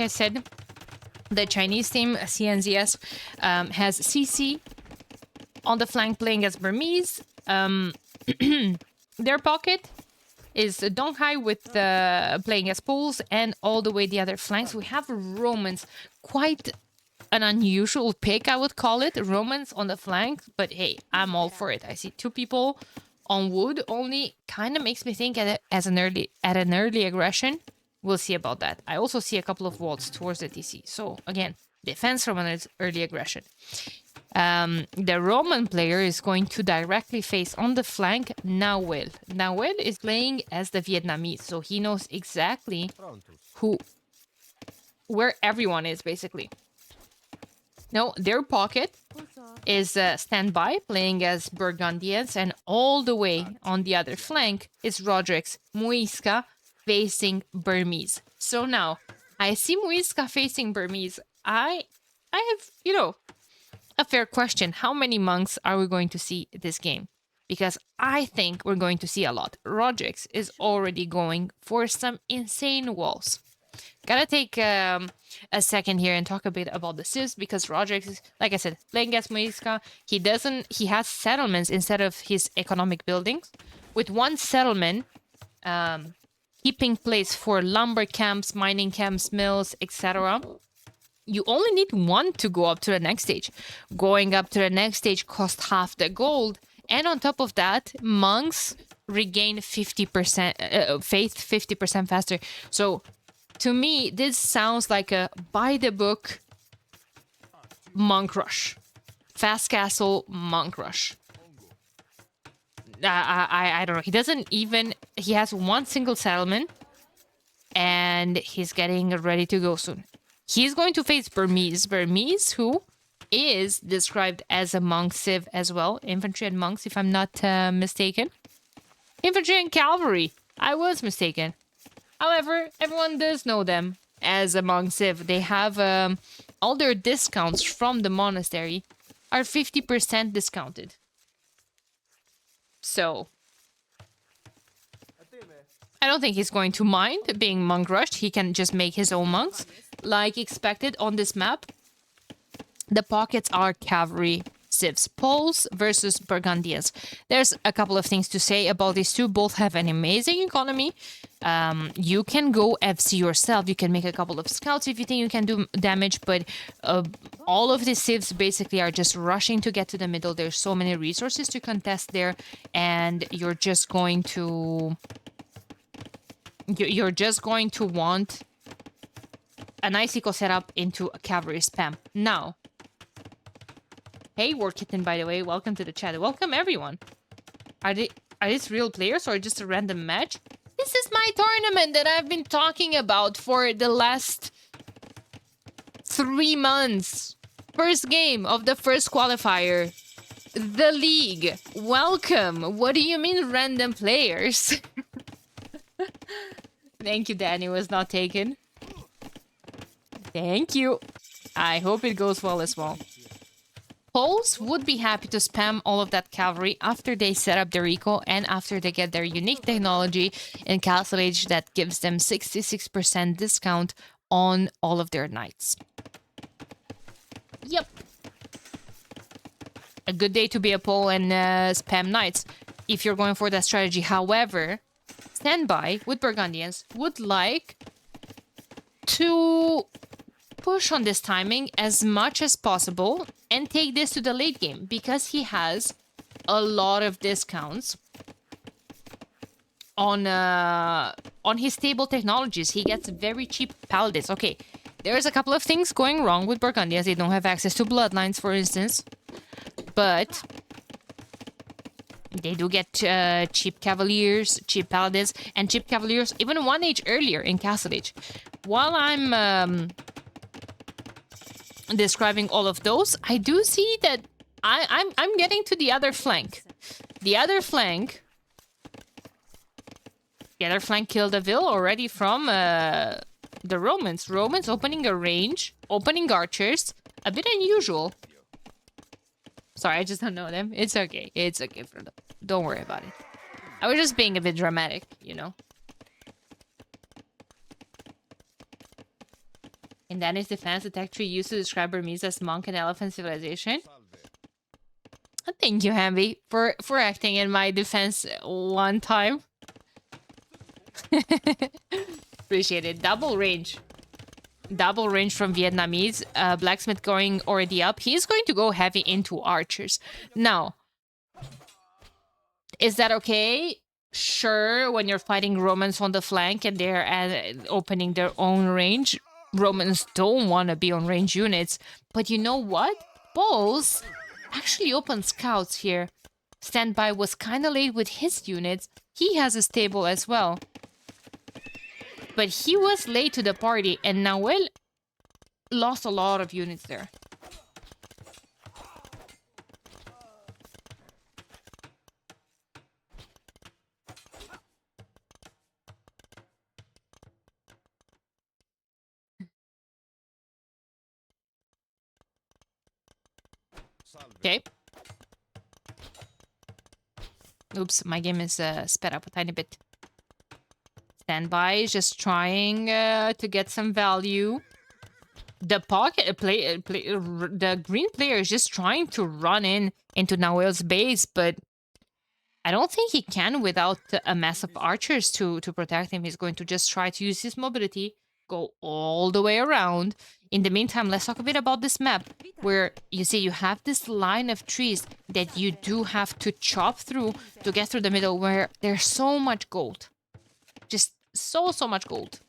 I said, the Chinese team, CNZS, has CC on the flank playing as Burmese. Their pocket is Donghai with playing as Poles, and all the way the other flanks. We have Romans, quite an unusual pick, I would call it. Romans on the flank, but hey, I'm all for it. I see 2 people on wood only, kind of makes me think at an early aggression. We'll see about that. I also see a couple of walls towards the TC. So again, defense from an early aggression. The Roman player is going to directly face on the flank Nawel. Nawel is playing as the Vietnamese, so he knows exactly where everyone is, basically. No, their pocket is standby, playing as Burgundians, and all the way on the other flank is Roderick's Muisca facing Burmese. So now, I see Muisca facing Burmese. I have, a fair question. How many monks are we going to see this game? Because I think we're going to see a lot. Roderick's is already going for some insane walls. Gotta take a second here and talk a bit about the civs, because Roderick is, like I said, playing as Muisca. He has settlements instead of his economic buildings, with 1 settlement keeping place for lumber camps, mining camps, mills, etc. You only need 1 to go up to the next stage. Going up to the next stage costs half the gold, and on top of that, monks regain 50% faith 50% faster. So to me, this sounds like a by-the-book monk rush. Fast castle monk rush. I don't know. He has 1 single settlement, and he's getting ready to go soon. He's going to face Burmese. Burmese, who is described as a monk civ as well. Infantry and monks, if I'm not mistaken. Infantry and cavalry. I was mistaken. However, everyone does know them as a monk civ. They have all their discounts from the monastery are 50% discounted. So I don't think he's going to mind being monk rushed. He can just make his own monks like expected on this map. The pockets are cavalry civs. Poles versus Burgundians. There's a couple of things to say about these 2. Both have an amazing economy. You can go FC yourself. You can make a couple of scouts if you think you can do damage, but all of these civs basically are just rushing to get to the middle. There's so many resources to contest there, and you're just going to want a nice eco setup into a cavalry spam. Now, hey, War Kitten, by the way, welcome to the chat. Welcome, everyone. Are these real players or just a random match? This is my tournament that I've been talking about for the last 3 months. First game of the first qualifier. The league. Welcome. What do you mean random players? Thank you, Danny was not taken. Thank you. I hope it goes well as well. Poles would be happy to spam all of that cavalry after they set up their eco and after they get their unique technology in Castle Age that gives them 66% discount on all of their knights. Yep. A good day to be a pole and spam knights if you're going for that strategy. However, Standby with Burgundians would like to push on this timing as much as possible and take this to the late game because he has a lot of discounts on his stable technologies. He gets very cheap paladins. Okay, there's a couple of things going wrong with Burgundians. They don't have access to bloodlines, for instance, but they do get cheap cavaliers, cheap paladins, and cheap cavaliers even 1 age earlier in Castle Age. While I'm describing all of those, I do see that I'm getting to the other flank. The other flank killed a Vil already from the Romans. Romans opening a range, opening archers, a bit unusual. Sorry, I just don't know them. It's okay. It's okay for them. Don't worry about it. I was just being a bit dramatic, you know. In Danish defense, the tech tree used to describe Burmese as monk and elephant civilization. Thank you, Hamby, for acting in my defense one time. Appreciate it. Double range. Double range from Vietnamese. Blacksmith going already up. He's going to go heavy into archers. Now, is that okay? Sure, when you're fighting Romans on the flank and they're opening their own range. Romans don't want to be on range units. But you know what? Bowles actually opened scouts here. Standby was kind of late with his units. He has a stable as well. But he was late to the party, and Nahuel lost a lot of units there. Okay. Oops, my game is sped up a tiny bit. Standby is just trying to get some value. The the green player is just trying to run into Nahuel's base, but I don't think he can without a mass of archers to protect him. He's going to just try to use his mobility, go all the way around. In the meantime, let's talk a bit about this map, where you see you have this line of trees that you do have to chop through to get through the middle, where there's so much gold. Just so much gold.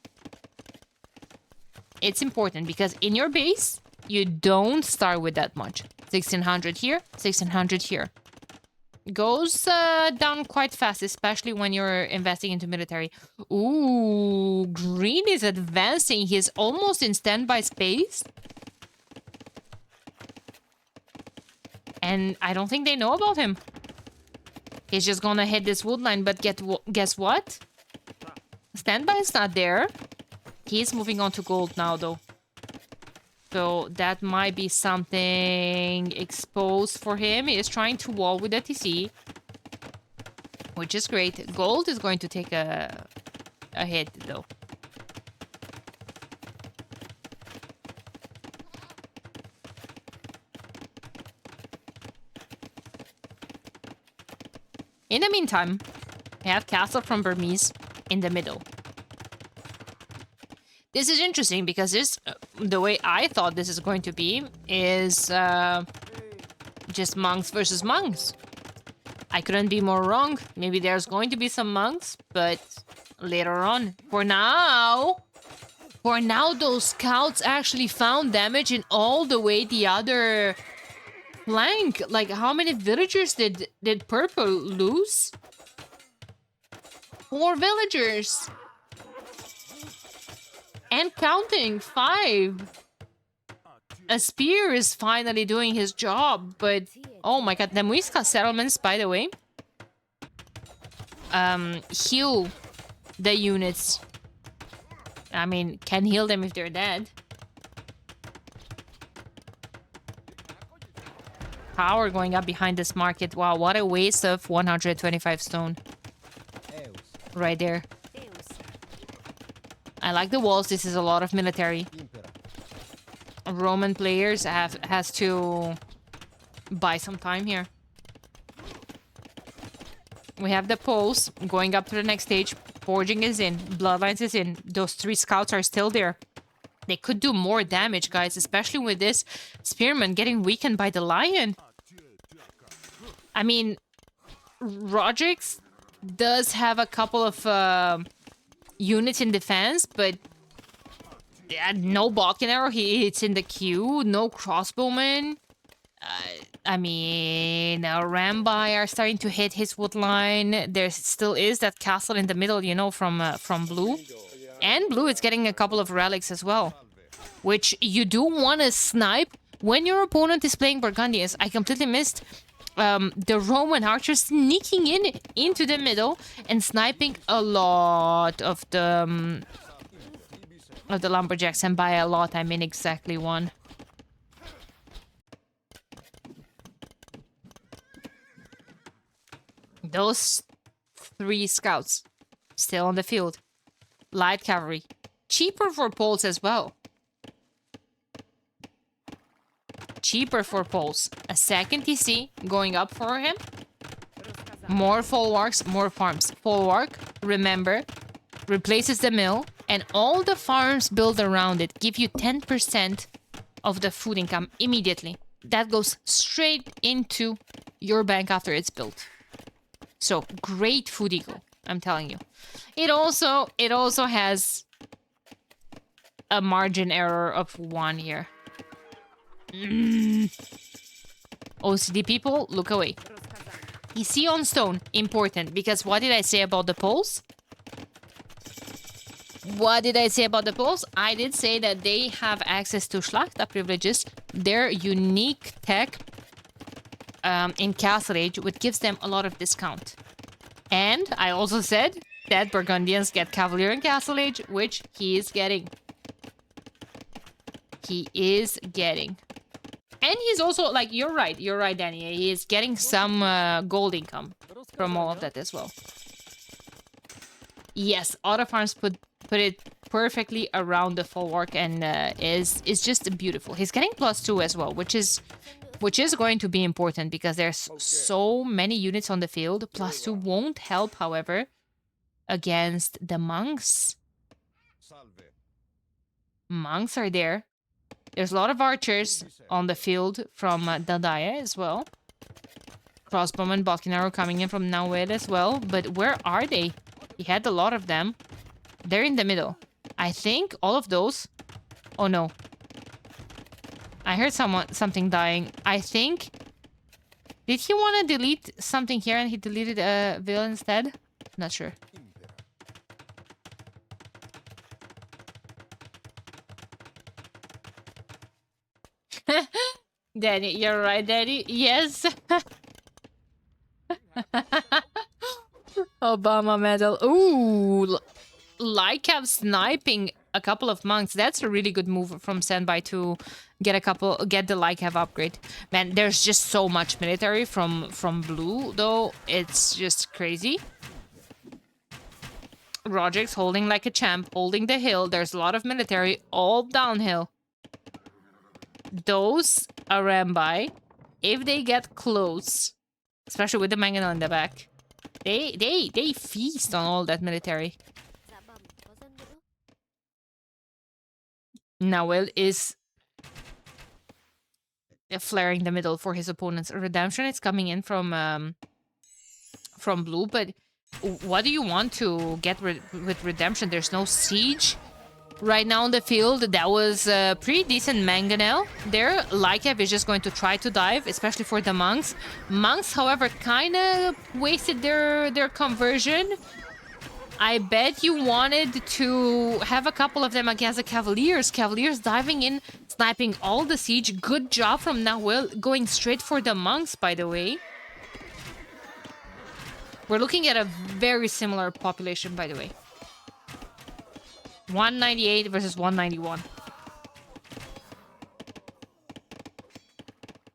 It's important because in your base, you don't start with that much. 1600 here, 1600 here. Goes down quite fast, especially when you're investing into military. Ooh, green is advancing. He's almost in standby space. And I don't think they know about him. He's just gonna hit this wood line, but guess what? Standby is not there. He's moving on to gold now, though. So that might be something exposed for him. He is trying to wall with the TC, which is great. Gold is going to take a hit, though. In the meantime, we have Castle from Burmese in the middle. This is interesting because the way I thought this is going to be is just monks versus monks. I couldn't be more wrong. Maybe there's going to be some monks, but later on. For now, those scouts actually found damage in all the way the other flank. Like, how many villagers did Purple lose? 4 villagers. And counting, 5. A spear is finally doing his job, but oh my god, the Muisca settlements, by the way, heal the units. I mean, can heal them if they're dead. Power going up behind this market. Wow, what a waste of 125 stone. Right there. I like the walls. This is a lot of military. Roman players has to buy some time here. We have the poles going up to the next stage. Forging is in. Bloodlines is in. Those 3 scouts are still there. They could do more damage, guys, especially with this spearman getting weakened by the lion. I mean, Rodriguez does have a couple of units in defense, but no Balkan arrow. It's in the queue. No crossbowmen. I mean, Rambai are starting to hit his wood line. There still is that castle in the middle, you know, from blue. And blue is getting a couple of relics as well, which you do want to snipe when your opponent is playing Burgundians. I completely missed the Roman archers sneaking into the middle and sniping a lot of the lumberjacks, and by a lot I mean exactly 1. Those 3 scouts still on the field. Light cavalry, cheaper for poles as well. cheaper for poles. A second TC going up for him. More folwarks, more farms. Folwark, remember, replaces the mill, and all the farms built around it give you 10% of the food income immediately. That goes straight into your bank after it's built. So great food eco, I'm telling you. It also has a margin error of 1 year. OCD people, look away. EC on stone, important, because what did I say about the poles? What did I say about the poles? I did say that they have access to Schlachta privileges, their unique tech in Castle Age, which gives them a lot of discount. And I also said that Burgundians get Cavalier in Castle Age, which he is getting. He is getting. And he's also, like, you're right, Danny. He is getting some gold income from all of that as well. Yes, Auto Farms put it perfectly around the folwark and is just beautiful. He's getting +2 as well, which is going to be important because there's so many units on the field. +2 won't help, however, against the monks. Monks are there. There's a lot of archers on the field from Dadaya as well. Crossbowmen and Balkan arrow coming in from Nawed as well. But where are they? He had a lot of them. They're in the middle. I think all of those... Oh no. I heard something dying. I think... Did he want to delete something here and he deleted a Veil instead? Not sure. Daddy, you're right, Daddy. Yes. Obama medal. Ooh. Lycav sniping a couple of monks. That's a really good move from Standby to get the Lycav upgrade. Man, there's just so much military from blue, though. It's just crazy. Roderick's holding like a champ, holding the hill. There's a lot of military all downhill. Those Arambai, if they get close, especially with the Mangonel in the back, they feast on all that military. Nawel is flaring the middle for his opponents. Redemption is coming in from blue, but what do you want to get with Redemption? There's no siege right now on the field. That was a pretty decent Mangonel there. Lycav is just going to try to dive, especially for the monks. Monks, however, kind of wasted their conversion. I bet you wanted to have a couple of them against the Cavaliers. Cavaliers diving in, sniping all the siege. Good job from Nawel, going straight for the monks, by the way. We're looking at a very similar population, by the way. 198 versus 191.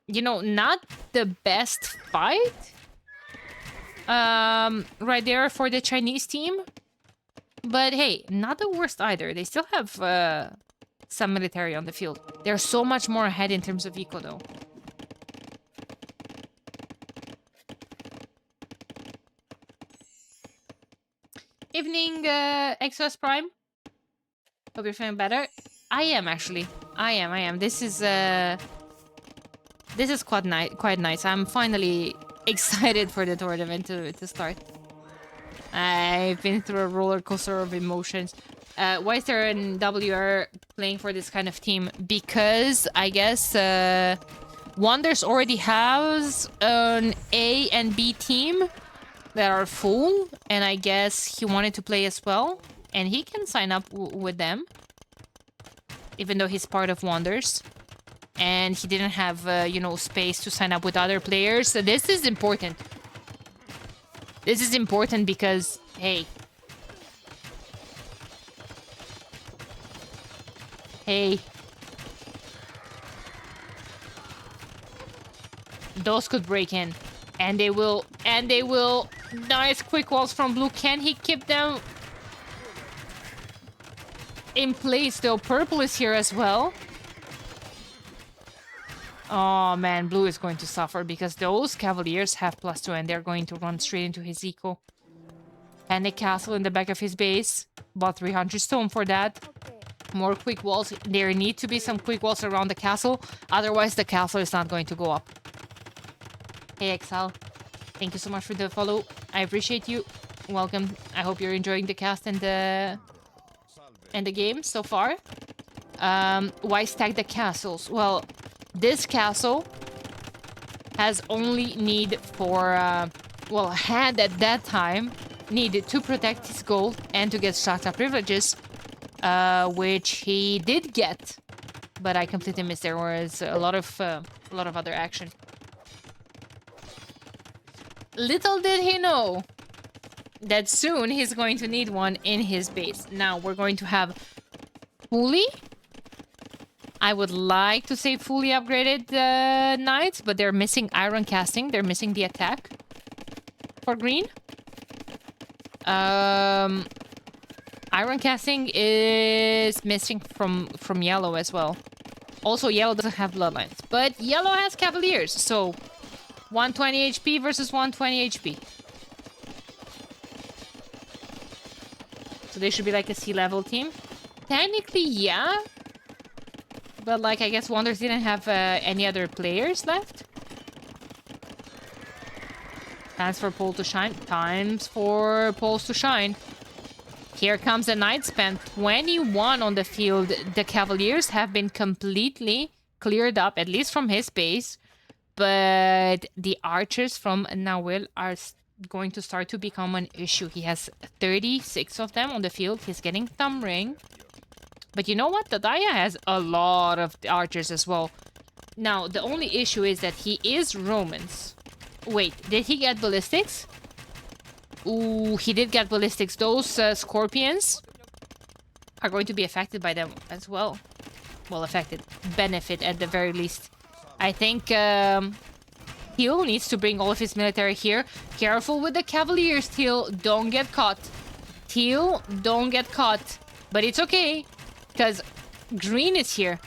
You know, not the best fight right there for the Chinese team. But hey, not the worst either. They still have some military on the field. They're so much more ahead in terms of eco, though. Evening, Exos Prime. Hope you're feeling better. I am, actually. I am. This is quite nice. I'm finally excited for the tournament to start. I've been through a roller coaster of emotions. Why is there an WR playing for this kind of team? Because I guess Wonders already has an A and B team that are full, and I guess he wanted to play as well, and he can sign up with them, even though he's part of Wonders. And he didn't have, you know, space to sign up with other players. So this is important. This is important because, hey. Hey. Those could break in. And they will. Nice quick walls from blue. Can he keep them in place, though? Purple is here as well. Oh man, blue is going to suffer because those cavaliers have +2 and they're going to run straight into his eco. Panic castle in the back of his base. Bought 300 stone for that. More quick walls. There need to be some quick walls around the castle. Otherwise, the castle is not going to go up. Hey, Exile. Thank you so much for the follow. I appreciate you. Welcome. I hope you're enjoying the cast and the game so far. Why stack the castles? Well, this castle has only need for... well, had at that time needed to protect his gold and to get Shaka privileges, which he did get. But I completely missed. There was a lot of other action. Little did he know that soon he's going to need one in his base. Now we're going to have fully... I would like to say fully upgraded knights, but they're missing iron casting. They're missing the attack for green. Iron casting is missing from yellow as well. Also, yellow doesn't have bloodlines, but yellow has cavaliers, so 120 HP versus 120 HP. So they should be like a C-level team. Technically, yeah. But, like, I guess Wonders didn't have any other players left. Times for Pole to shine. Times for Poles to shine. Here comes the Knight. Spent 21 on the field. The Cavaliers have been completely cleared up, at least from his base. But the archers from Nawil are going to start to become an issue. He has 36 of them on the field. He's getting thumb ring. But you know what? Tadaya has a lot of archers as well. Now, the only issue is that he is Romans. Wait, did he get ballistics? Ooh, he did get ballistics. Those scorpions are going to be affected by them as well. Well, affected. Benefit at the very least. I think Teal needs to bring all of his military here. Careful with the Cavaliers, Teal. Don't get caught. Teal, don't get caught. But it's okay. Because green is here.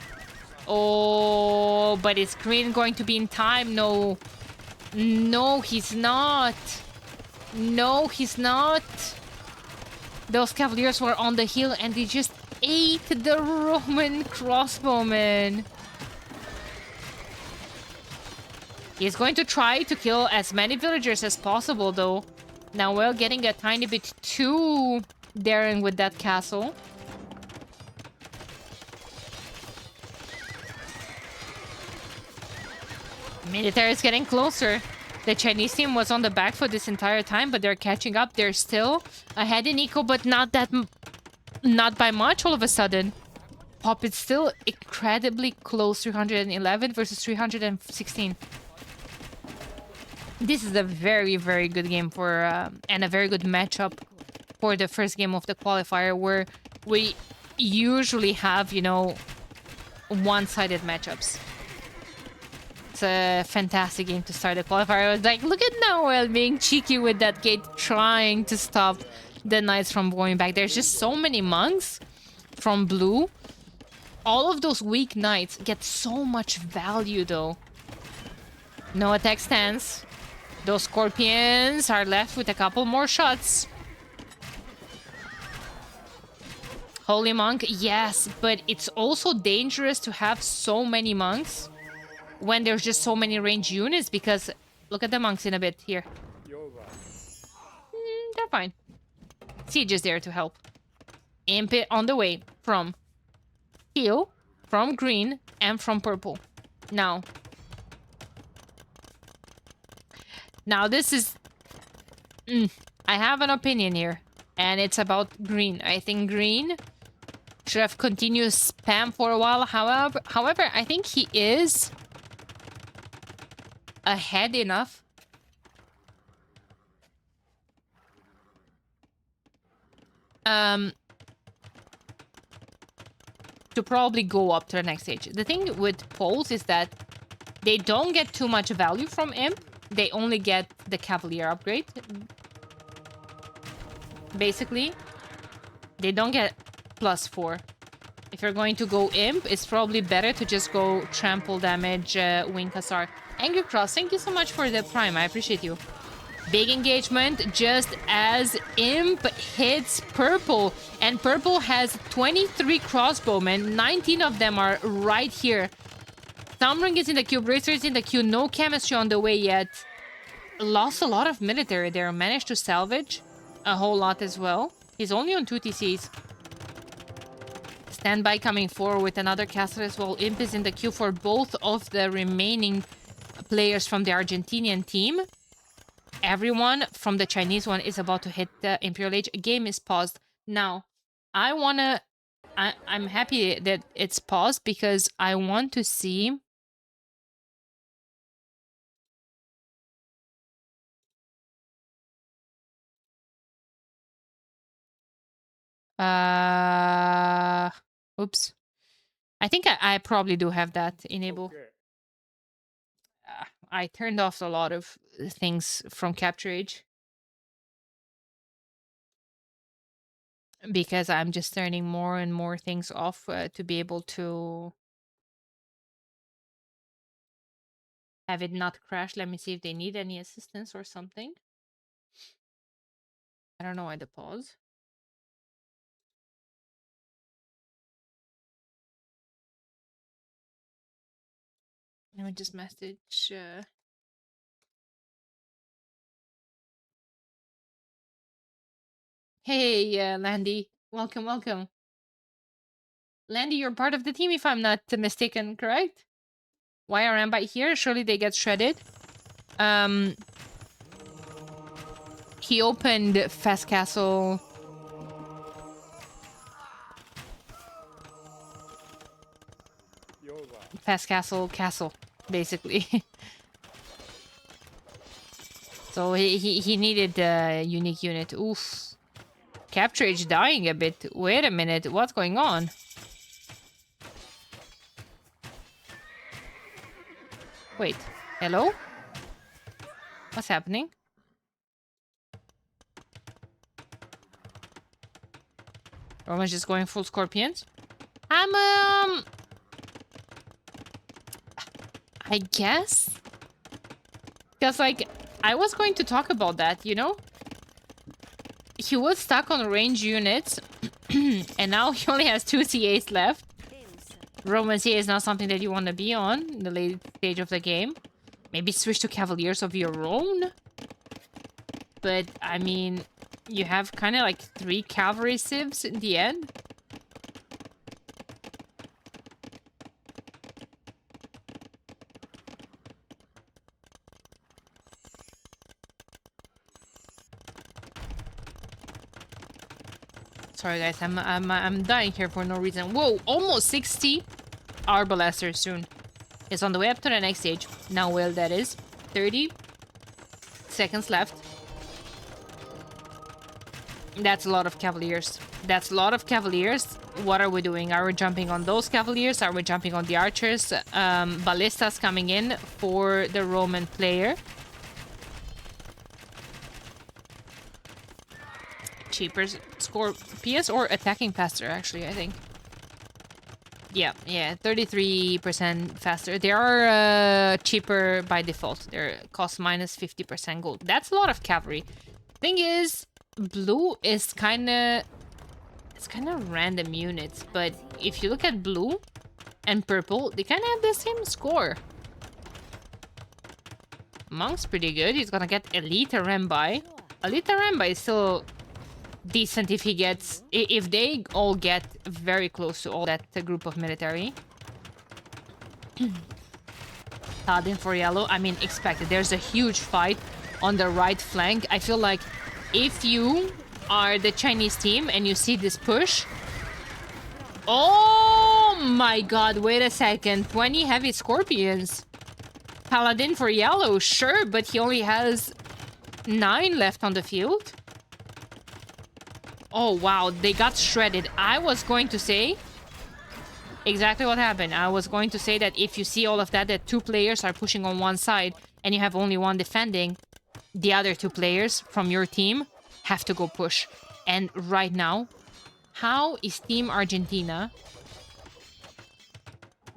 Oh, but is green going to be in time? No. No, he's not. No, he's not. Those cavaliers were on the hill and they just ate the Roman crossbowmen. He's going to try to kill as many villagers as possible, though. Now we're getting a tiny bit too daring with that castle. Military is getting closer. The Chinese team was on the back foot this entire time, but they're catching up. They're still ahead in eco, but not by much all of a sudden. Pop is still incredibly close. 311 versus 316. This is a very, very good game for and a very good matchup for the first game of the qualifier, where we usually have, you know, one-sided matchups. It's a fantastic game to start the qualifier. I was like, look at Noel being cheeky with that gate, trying to stop the knights from going back. There's just so many monks from blue. All of those weak knights get so much value, though. No attack stance. Those scorpions are left with a couple more shots. Holy monk, yes, but it's also dangerous to have so many monks when there's just so many range units, because look at the monks in a bit here. They're fine. Siege is there to help. Imp on the way from teal, from green, and from purple. Now this is... I have an opinion here, and it's about green. I think green should have continued spam for a while. However, I think he is ahead enough to probably go up to the next stage. The thing with poles is that they don't get too much value from imp. They only get the cavalier upgrade. Basically, they don't get +4. If you're going to go Imp, it's probably better to just go Trample Damage, Wing Hussar. Angry Cross, thank you so much for the Prime. I appreciate you. Big engagement just as Imp hits Purple. And Purple has 23 crossbowmen. 19 of them are right here. Thumbring is in the queue. Bracer is in the queue. No chemistry on the way yet. Lost a lot of military there. Managed to salvage a whole lot as well. He's only on 2 TCs. Standby coming forward with another castle as well. Imp is in the queue for both of the remaining players from the Argentinian team. Everyone from the Chinese one is about to hit the Imperial Age. Game is paused. Now, I'm happy that it's paused because I want to see... Oops. I think I probably do have that enabled. Okay. I turned off a lot of things from Capture Age. Because I'm just turning more and more things off to be able to have it not crash. Let me see if they need any assistance or something. I don't know why the pause. Let me just message. Hey, Landy. Welcome, welcome. Landy, you're part of the team if I'm not mistaken, correct? YRM by here. Surely they get shredded. He opened Fast Castle. Fast Castle, basically. So he needed a unique unit. Oof. Capture Age dying a bit. Wait a minute, what's going on? Wait, hello? What's happening? Roman's just going full Scorpions. I guess? Because, like, I was going to talk about that, you know? He was stuck on range units, and now he only has 2 CAs left. Roman CA is not something that you want to be on in the late stage of the game. Maybe switch to Cavaliers of your own? But, I mean, you have kind of like 3 cavalry civs in the end. Sorry guys, I'm dying here for no reason. Whoa, almost 60 Arbalesters soon. It's on the way up to the next stage. Now, well, that is 30 seconds left. That's a lot of Cavaliers. That's a lot of Cavaliers. What are we doing? Are we jumping on those Cavaliers? Are we jumping on the archers? Ballistas coming in for the Roman player. Cheaper Scorpius or attacking faster, actually, I think. Yeah, 33% faster. They are cheaper by default. They're cost minus 50% gold. That's a lot of cavalry. Thing is, blue is kind of random units, but if you look at blue and purple, they kind of have the same score. Monk's pretty good. He's gonna get Elite Rembai. Elite Rembai is still decent if he gets... if they all get very close to all that group of military. Paladin for yellow. I mean, expected. There's a huge fight on the right flank. I feel like if you are the Chinese team and you see this push... Oh my god, wait a second. 20 heavy scorpions. Paladin for yellow, sure, but he only has 9 left on the field. Oh wow, they got shredded. I was going to say exactly what happened. I was going to say that if you see all of that, that 2 players are pushing on one side and you have only one defending, the other 2 players from your team have to go push. And right now, how is Team Argentina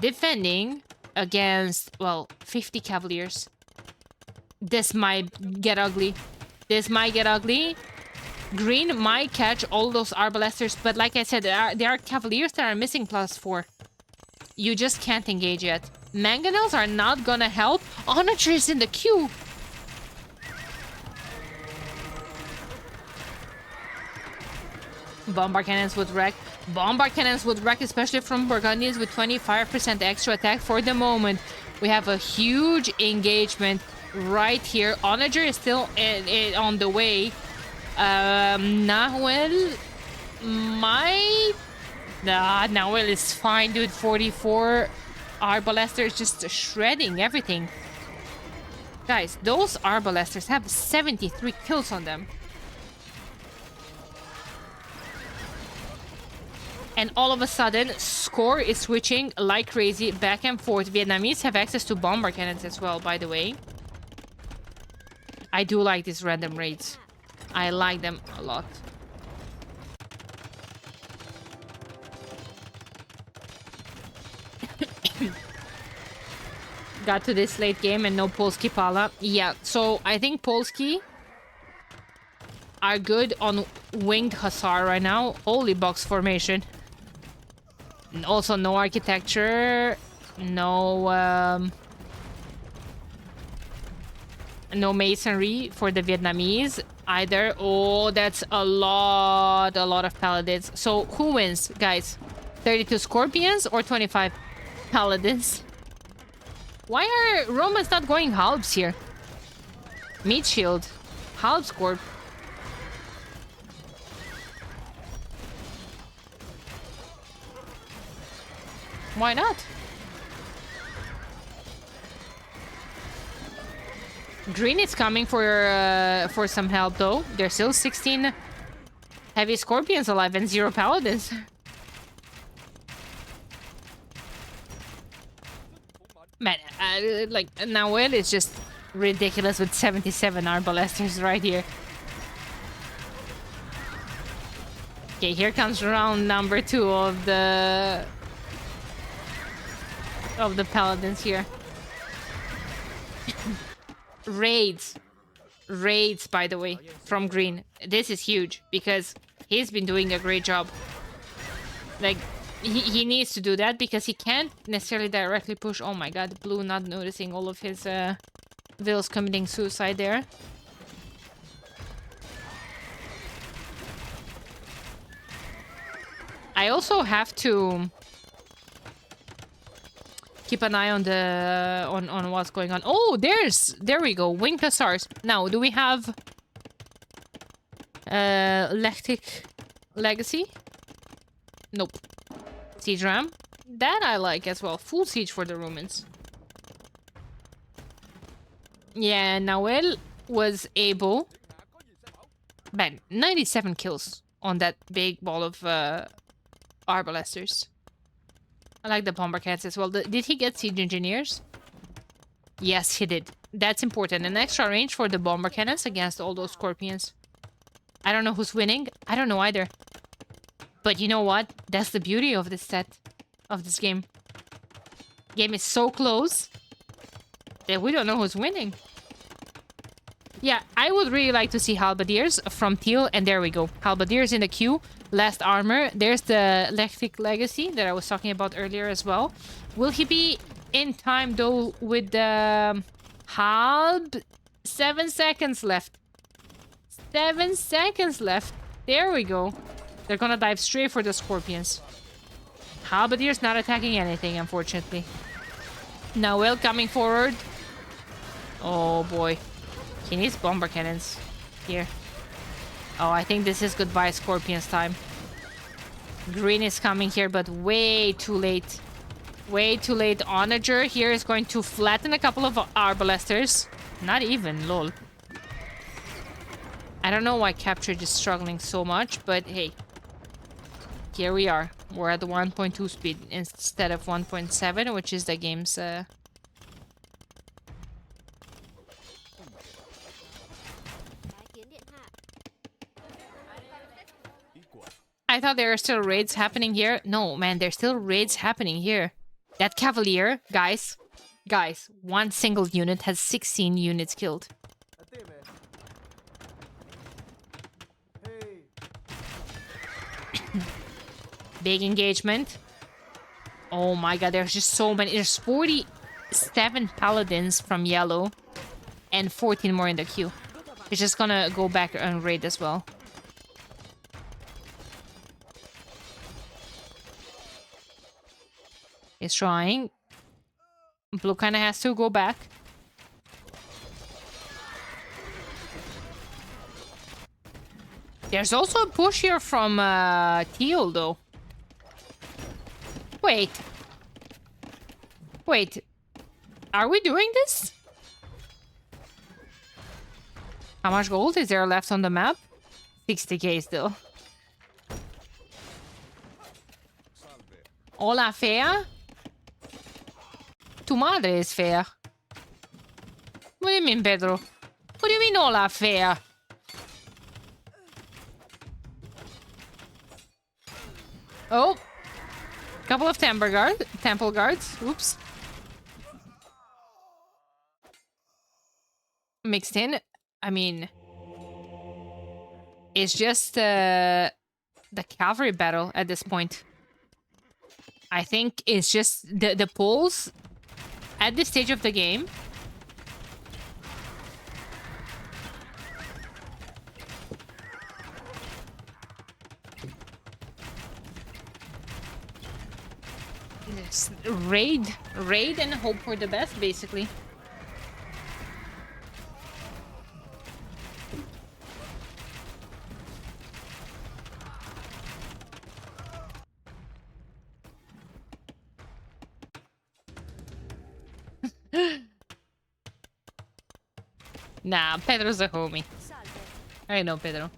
defending against, well, 50 Cavaliers. This might get ugly. This might get ugly. Green might catch all those Arbalesters, but like I said, there are Cavaliers that are missing +4. You just can't engage yet. Mangonels are not gonna help. Onager is in the queue. Bombard cannons would wreck. Bombard cannons would wreck, especially from Burgundians with 25% extra attack for the moment. We have a huge engagement right here. Onager is still on the way. Nahuel might... Nah, Nahuel is fine, dude. 44 Arbalesters just shredding everything. Guys, those Arbalesters have 73 kills on them. And all of a sudden, score is switching like crazy back and forth. Vietnamese have access to bomber cannons as well, by the way. I do like these random raids. I like them a lot. Got to this late game and no Polski Pala. Yeah, so I think Polski are good on winged Hussar right now. Holy box formation. Also, no architecture, no masonry for the Vietnamese either. Oh, that's a lot of paladins. So who wins, guys? 32 Scorpions or 25 paladins? Why are Romans not going halves here? Meat shield, half Scorp. Why not? Green is coming for some help though. There's still 16 heavy Scorpions alive and 0 paladins. Man, like Nahuel is just ridiculous with 77 Arbalesters right here. Okay, here comes round number 2 of the paladins here. Raids, by the way, from Green. This is huge because he's been doing a great job. Like, he needs to do that because he can't necessarily directly push. Oh my god, Blue not noticing all of his vills committing suicide there. I also have to keep an eye on the on what's going on. Oh, there we go. Winged Hussars. Now, do we have Lechtic Legacy? Nope. Siege Ram. That I like as well. Full siege for the Romans. Yeah, Nahuel was able... Man, 97 kills on that big ball of Arbalesters. I like the bomber cats as well. Did he get siege engineers? Yes, he did. That's important. An extra range for the bomber cannons against all those scorpions. I don't know who's winning. I don't know either. But you know what? That's the beauty of this set. Of this game. Game is so close that we don't know who's winning. Yeah, I would really like to see Halberdiers from Teal. And there we go. Halberdiers in the queue. Last armor. There's the Lechtic Legacy that I was talking about earlier as well. Will he be in time though with the Halb? 7 seconds left. 7 seconds left. There we go. They're gonna dive straight for the Scorpions. Halberdier's not attacking anything, unfortunately. Nahuel coming forward. Oh boy. He needs bomber cannons here. Oh, I think this is goodbye Scorpions time. Green is coming here, but way too late. Way too late. Onager here is going to flatten a couple of Arbalesters. Not even, lol. I don't know why Captured is struggling so much, but hey. Here we are. We're at the 1.2 speed instead of 1.7, which is the game's... I thought there are still raids happening here. No, man, there's still raids happening here. That Cavalier, guys, one single unit has 16 units killed. Big engagement. Oh my god, there's just so many. There's 47 paladins from yellow and 14 more in the queue. It's just gonna go back and raid as well. He's trying. Blue kind of has to go back. There's also a push here from Teal, though. Wait. Wait. Are we doing this? How much gold is there left on the map? 60k still. Hola, fea? Tu madre is fair. What do you mean, Pedro? What do you mean, hola, fea? Oh. Couple of temple guards. Oops. Mixed in. I mean, it's just the cavalry battle at this point. I think it's just the polls at this stage of the game. Just raid and hope for the best, basically. Nah, Pedro's a homie. I know Pedro.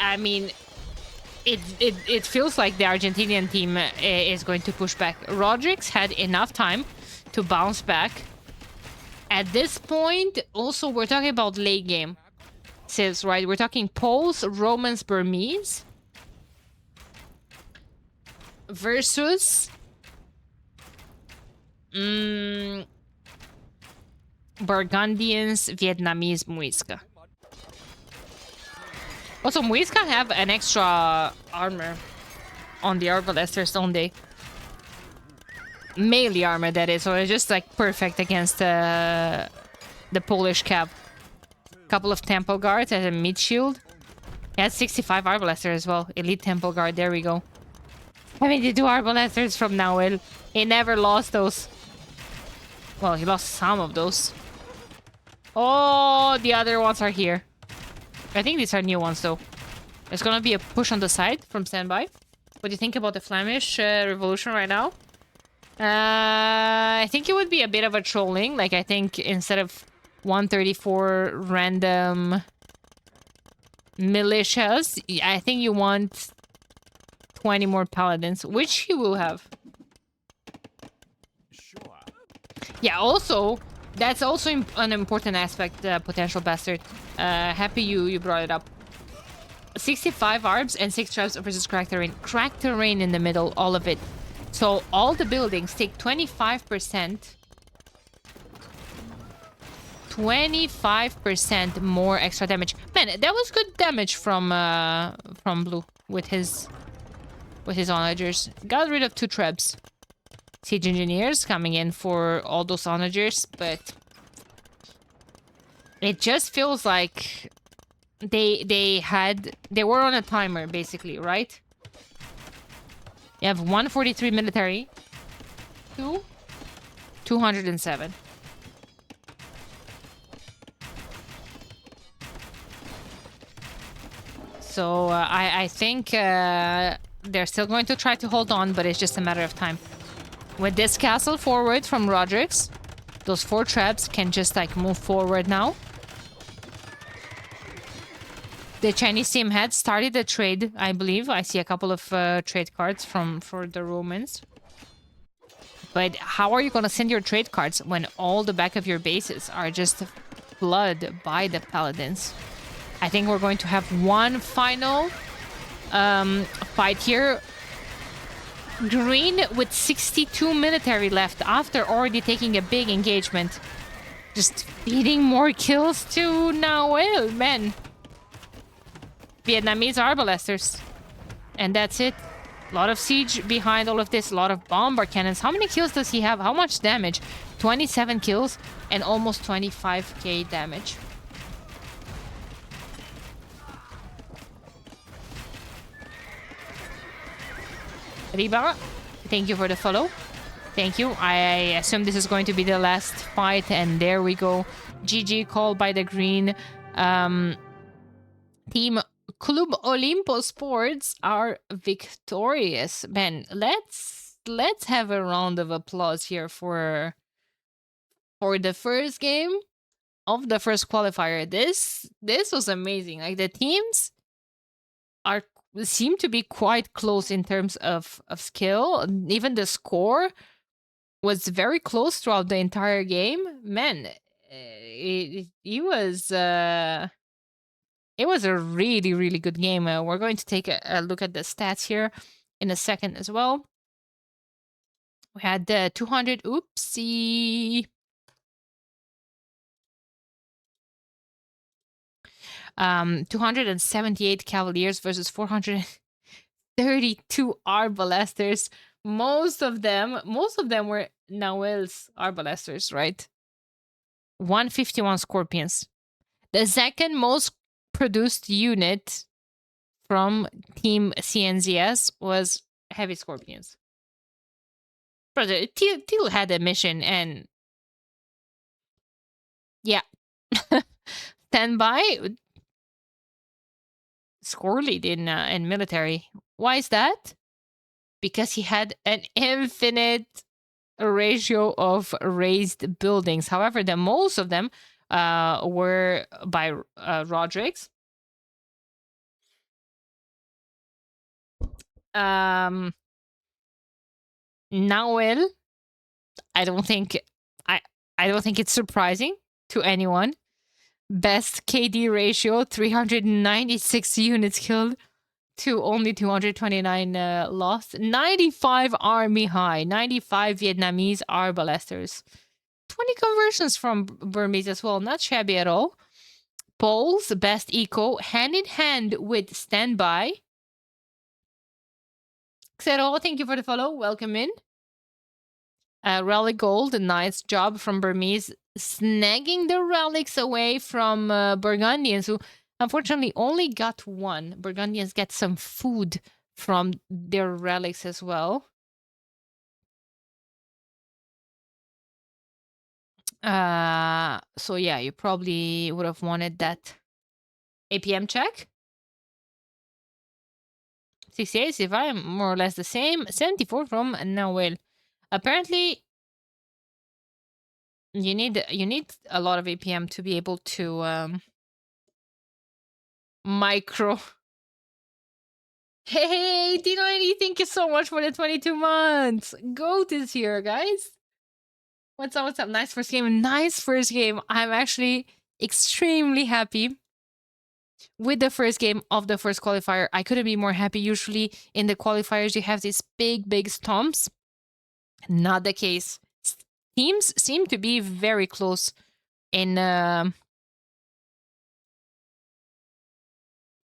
I mean, it feels like the Argentinian team is going to push back. Rodriguez had enough time to bounce back. At this point, also, we're talking about late game. Says, right? We're talking Poles, Romans, Burmese versus Burgundians, Vietnamese, Muisca. Also, Muisca have an extra armor on the Arbalesters, don't they? Melee armor, that is. So it's just like perfect against the Polish cav. Couple of temple guards as a mid shield. He has 65 Arbalester as well. Elite temple guard, there we go. 72 Arbalesters from Nahuel. He never lost those. Well, he lost some of those. Oh, the other ones are here. I think these are new ones, though. There's gonna be a push on the side from standby. What do you think about the Flemish revolution right now? I think it would be a bit of a trolling. Like, I think instead of 134 random militias, I think you want 20 more paladins, which he will have. Yeah, also, that's also an important aspect, potential bastard. Happy you brought it up. 65 arbs and 6 traps versus cracked terrain. Cracked terrain in the middle, all of it. So all the buildings take 25%. 25% more extra damage. Man, that was good damage from Blue with his onagers. Got rid of 2 trebs. Siege engineers coming in for all those onagers, but it just feels like they were on a timer, basically, right? You have 143 military, 207. So I think they're still going to try to hold on, but it's just a matter of time. With this castle forward from Rodriguez, those 4 traps can just like move forward now. The Chinese team had started a trade, I believe. I see a couple of trade cards for the Romans. But how are you going to send your trade cards when all the back of your bases are just flooded by the paladins? I think we're going to have one final fight here. Green with 62 military left after already taking a big engagement. Just feeding more kills to Noel, man. Vietnamese arbalesters. And that's it. A lot of siege behind all of this. A lot of bombard cannons. How many kills does he have? How much damage? 27 kills and almost 25k damage. Riba, thank you for the follow. Thank you. I assume this is going to be the last fight. And there we go. GG called by the green. Team Club Olimpo Sports are victorious. Man, let's have a round of applause here for the first game of the first qualifier. This was amazing. Like the teams seem to be quite close in terms of skill. Even the score was very close throughout the entire game. Man, it was it was a really, really good game. We're going to take a look at the stats here in a second as well. We had 200, oopsie. 278 Cavaliers versus 432 Arbalesters. Most of them were Noel's Arbalesters, right? 151 Scorpions. The second most produced unit from Team CNZS was Heavy Scorpions. Brother, Teal had a mission and yeah. Stand by. Scorled in military. Why is that? Because he had an infinite ratio of raised buildings. However, the most of them were by Roderick's. Noel, I don't think it's surprising to anyone. Best KD ratio, 396 units killed to only 229 lost. 95 army high, 95 Vietnamese arbalesters. 20 conversions from Burmese as well, not shabby at all. Poles, best eco, hand in hand with standby. Xero, thank you for the follow. Welcome in. Relic Gold, a nice job from Burmese, snagging the relics away from Burgundians, who unfortunately only got one. Burgundians get some food from their relics as well. So yeah, you probably would have wanted that APM check. 68, if I'm more or less the same. 74 from Noel. Apparently, you need a lot of APM to be able to micro. Hey, D90, thank you so much for the 22 months. Goat is here, guys. What's up? What's up? Nice first game. Nice first game. I'm actually extremely happy with the first game of the first qualifier. I couldn't be more happy. Usually in the qualifiers, you have these big stomps. Not the case. Teams seem to be very close in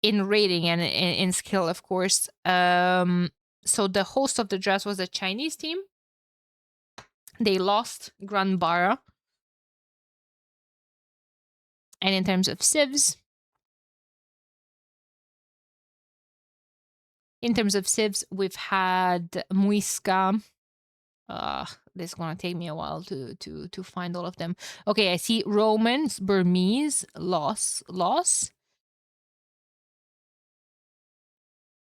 rating and in skill, of course. So the host of the draft was a Chinese team. They lost Grand Bara. And in terms of civs, we've had Muisca. This is gonna take me a while to find all of them. Okay, I see Romans, Burmese, loss.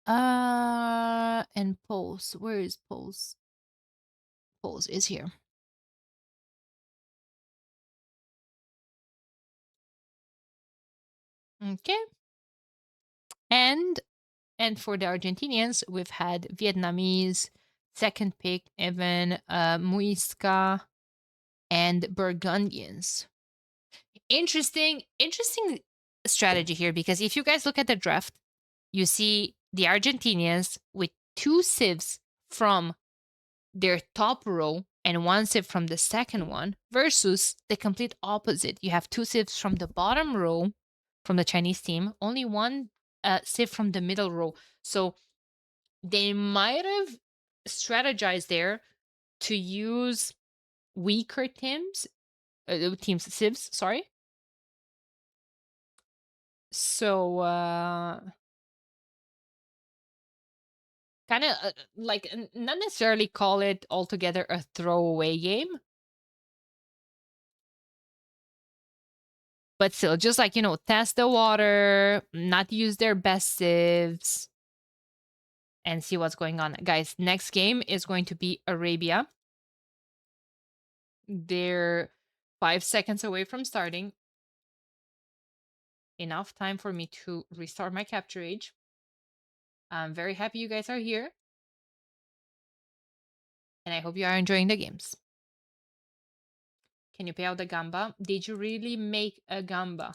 And Poles. Where is Poles? Poles is here. Okay. And for the Argentinians, we've had Vietnamese, second pick, even Muisca and Burgundians. Interesting strategy here, because if you guys look at the draft, you see the Argentinians with 2 civs from their top row and 1 civ from the second one, versus the complete opposite. You have 2 civs from the bottom row from the Chinese team, only 1 civ from the middle row. So they might have strategized there to use weaker teams civs, sorry. So kind of like not necessarily call it altogether a throwaway game, but still, just like, test the water, not use their best civs, and see what's going on. Guys, next game is going to be Arabia. They're 5 seconds away from starting. Enough time for me to restart my capture age. I'm very happy you guys are here, and I hope you are enjoying the games. Can you pay out the gamba? Did you really make a gamba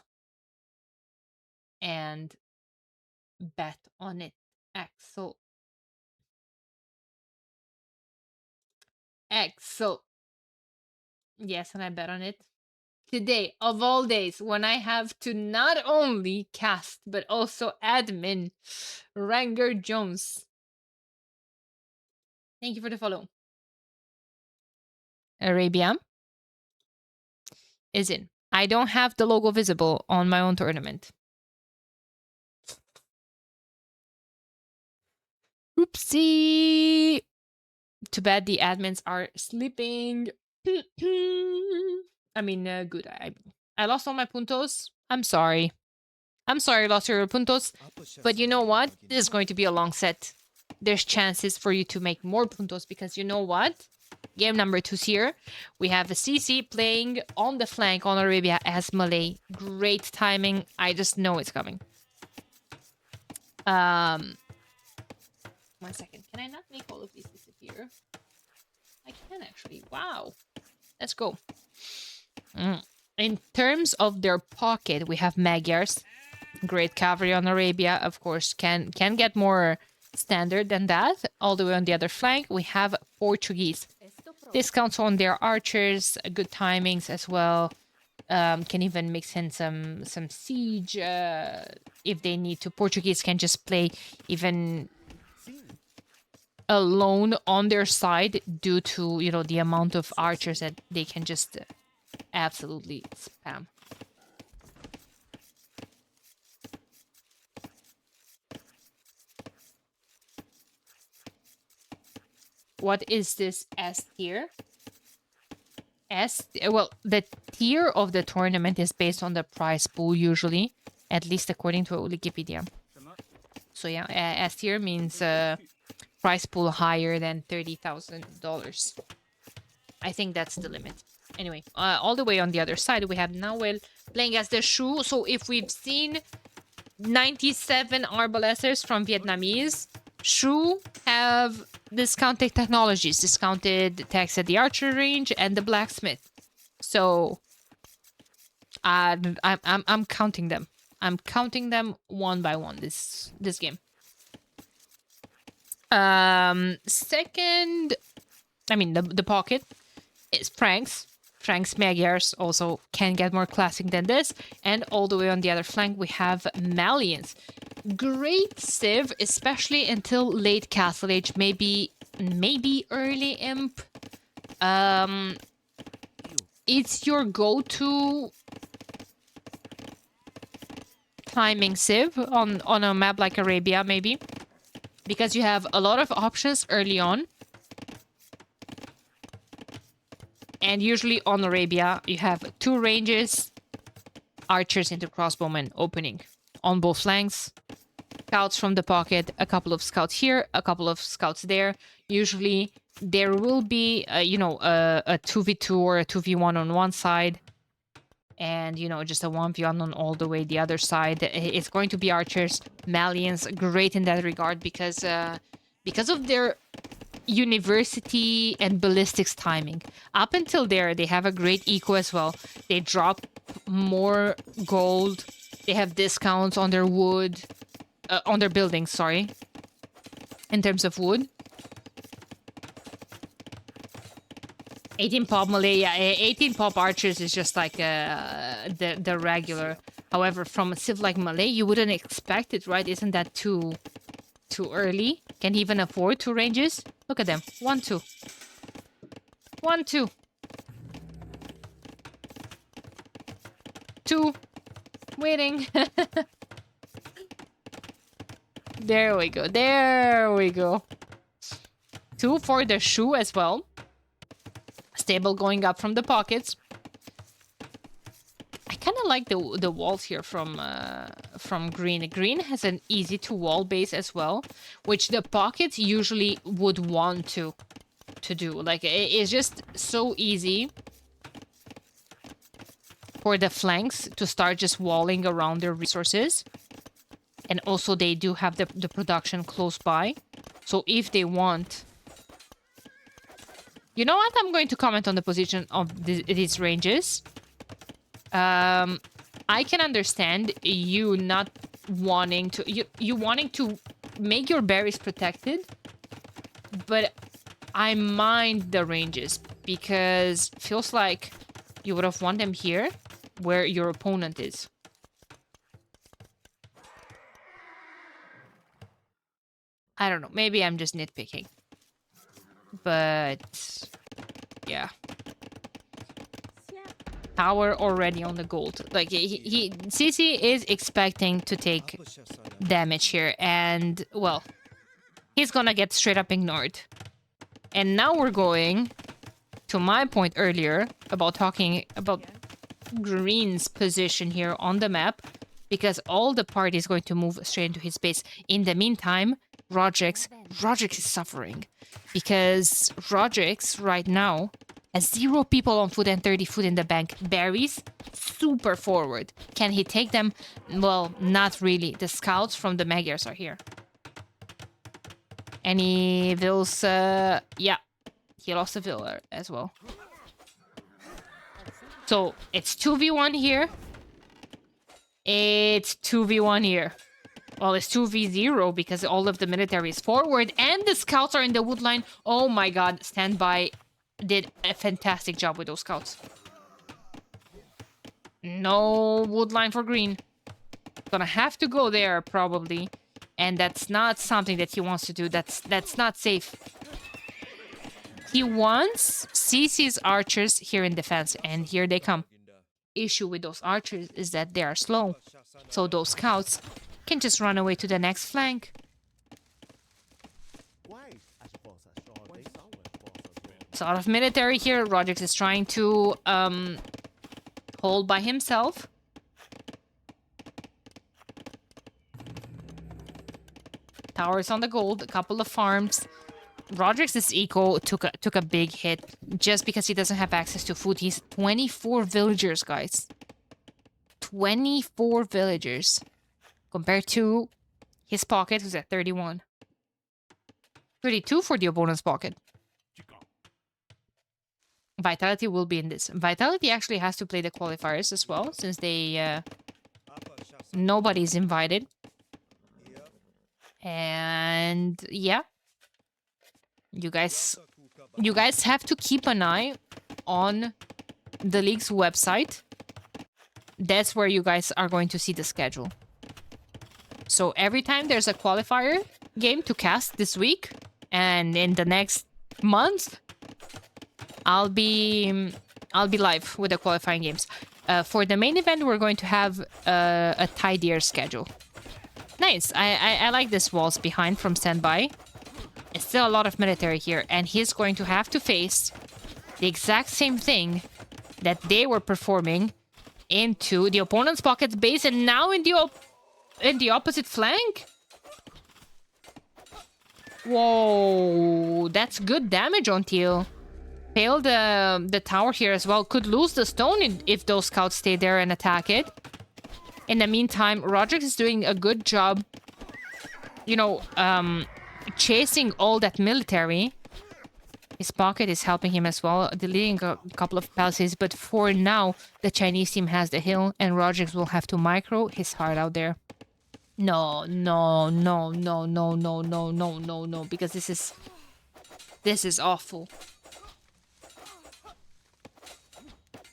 and bet on it? Axel. Yes, and I bet on it. Today, of all days, when I have to not only cast, but also admin, Ranger Jones. Thank you for the follow. Arabia is in. I don't have the logo visible on my own tournament. Oopsie. Too bad the admins are sleeping. I mean, good. I lost all my puntos. I'm sorry. I lost your puntos. But you know what? This is going to be a long set. There's chances for you to make more puntos, because you know what? Game number 2's here. We have a CC playing on the flank on Arabia as Malay. Great timing. I just know it's coming. 1 second. Can I not make all of these disappear? I can actually. Wow. Let's go. In terms of their pocket, we have Magyars. Great cavalry on Arabia, of course, can get more standard than that. All the way on the other flank, we have Portuguese. Discounts on their archers, good timings as well. Can even mix in some siege if they need to. Portuguese can just play even alone on their side due to, the amount of archers that they can just absolutely spam. What is this S tier? Well, the tier of the tournament is based on the prize pool usually, at least according to Wikipedia. So yeah, S tier means prize pool higher than $30,000. I think that's the limit. Anyway, all the way on the other side, we have Nawel playing as the Shu. So if we've seen 97 arbalesters from Vietnamese, Shu have discounted technologies, discounted attacks at the archer range and the blacksmith. So I'm counting them. I'm counting them one by one this game. Second, I mean the pocket is Franks. Frank's Magyars also can get more classic than this. And all the way on the other flank, we have Malians. Great civ, especially until late Castle Age, maybe early Imp. It's your go-to timing civ on a map like Arabia, maybe. Because you have a lot of options early on. And usually on Arabia, you have 2 ranges, archers into crossbowmen opening on both flanks, scouts from the pocket, a couple of scouts here, a couple of scouts there. Usually there will be, a 2v2 or a 2v1 on one side, and, just a 1v1 on all the way the other side. It's going to be archers. Malians, great in that regard, because of their university and ballistics timing. Up until there, they have a great eco as well. They drop more gold. They have discounts on their wood, on their buildings, sorry, in terms of wood. 18 pop Malay, yeah, 18 pop archers is just like the regular. However, from a civ like Malay, you wouldn't expect it, right? Isn't that too early? Can he even afford 2 ranges? Look at them. 1, 2. 1, 2. 2. Waiting. There we go. There we go. 2 for the shoe as well. Stable going up from the pockets. I kind of like the walls here from green. Green has an easy to wall base as well, which the pockets usually would want to do. Like, it's just so easy for the flanks to start just walling around their resources. And also they do have the production close by. So if they want... You know what? I'm going to comment on the position of these ranges. I can understand you not wanting to... You wanting to make your berries protected. But I mind the ranges. Because it feels like you would have won them here. Where your opponent is. I don't know. Maybe I'm just nitpicking. But... yeah. Tower already on the gold. Like, CC is expecting to take damage here. And, well, he's gonna get straight up ignored. And now we're going to my point earlier about talking about Green's position here on the map. Because all the party is going to move straight into his base. In the meantime, Rodrix is suffering. Because Rodrix right now has 0 people on foot and 30 food in the bank. Berries, super forward. Can he take them? Well, not really. The scouts from the Magyars are here. Any vills? Yeah, he lost a vill as well. So it's 2v1 here. It's 2v1 here. Well, it's 2v0 because all of the military is forward and the scouts are in the wood line. Oh my god, standby did a fantastic job with those scouts. No wood line for green. Gonna have to go there probably. And that's not something that he wants to do. That's not safe. He wants CC's archers here in defense, and here they come. Issue with those archers is that they are slow. So those scouts can just run away to the next flank. It's a lot of military here. Rodrix is trying to hold by himself. Towers on the gold, a couple of farms. Rodrix's eco took a big hit just because he doesn't have access to food. He's 24 villagers, guys. 24 villagers. Compared to his pocket, who's at 31. 32 for the opponent's pocket. Vitality will be in this. Vitality actually has to play the qualifiers as well, since they... nobody's invited. And yeah. You guys have to keep an eye on the league's website. That's where you guys are going to see the schedule. So every time there's a qualifier game to cast this week, and in the next month, I'll be live with the qualifying games. For the main event, we're going to have a tidier schedule. Nice. I like this walls behind from standby. It's still a lot of military here, and he's going to have to face the exact same thing that they were performing into the opponent's pocket base, and now in the opposite flank. Whoa, that's good damage on Teal. Failed the tower here as well. Could lose the stone if those scouts stay there and attack it. In the meantime, Rodrix is doing a good job, you know, chasing all that military His pocket is helping him as well, deleting a couple of palaces. But for now, the Chinese team has the hill, and Rodriguez will have to micro his heart out there. No, no, no, no, no, no, no, no, no, no, because this is awful.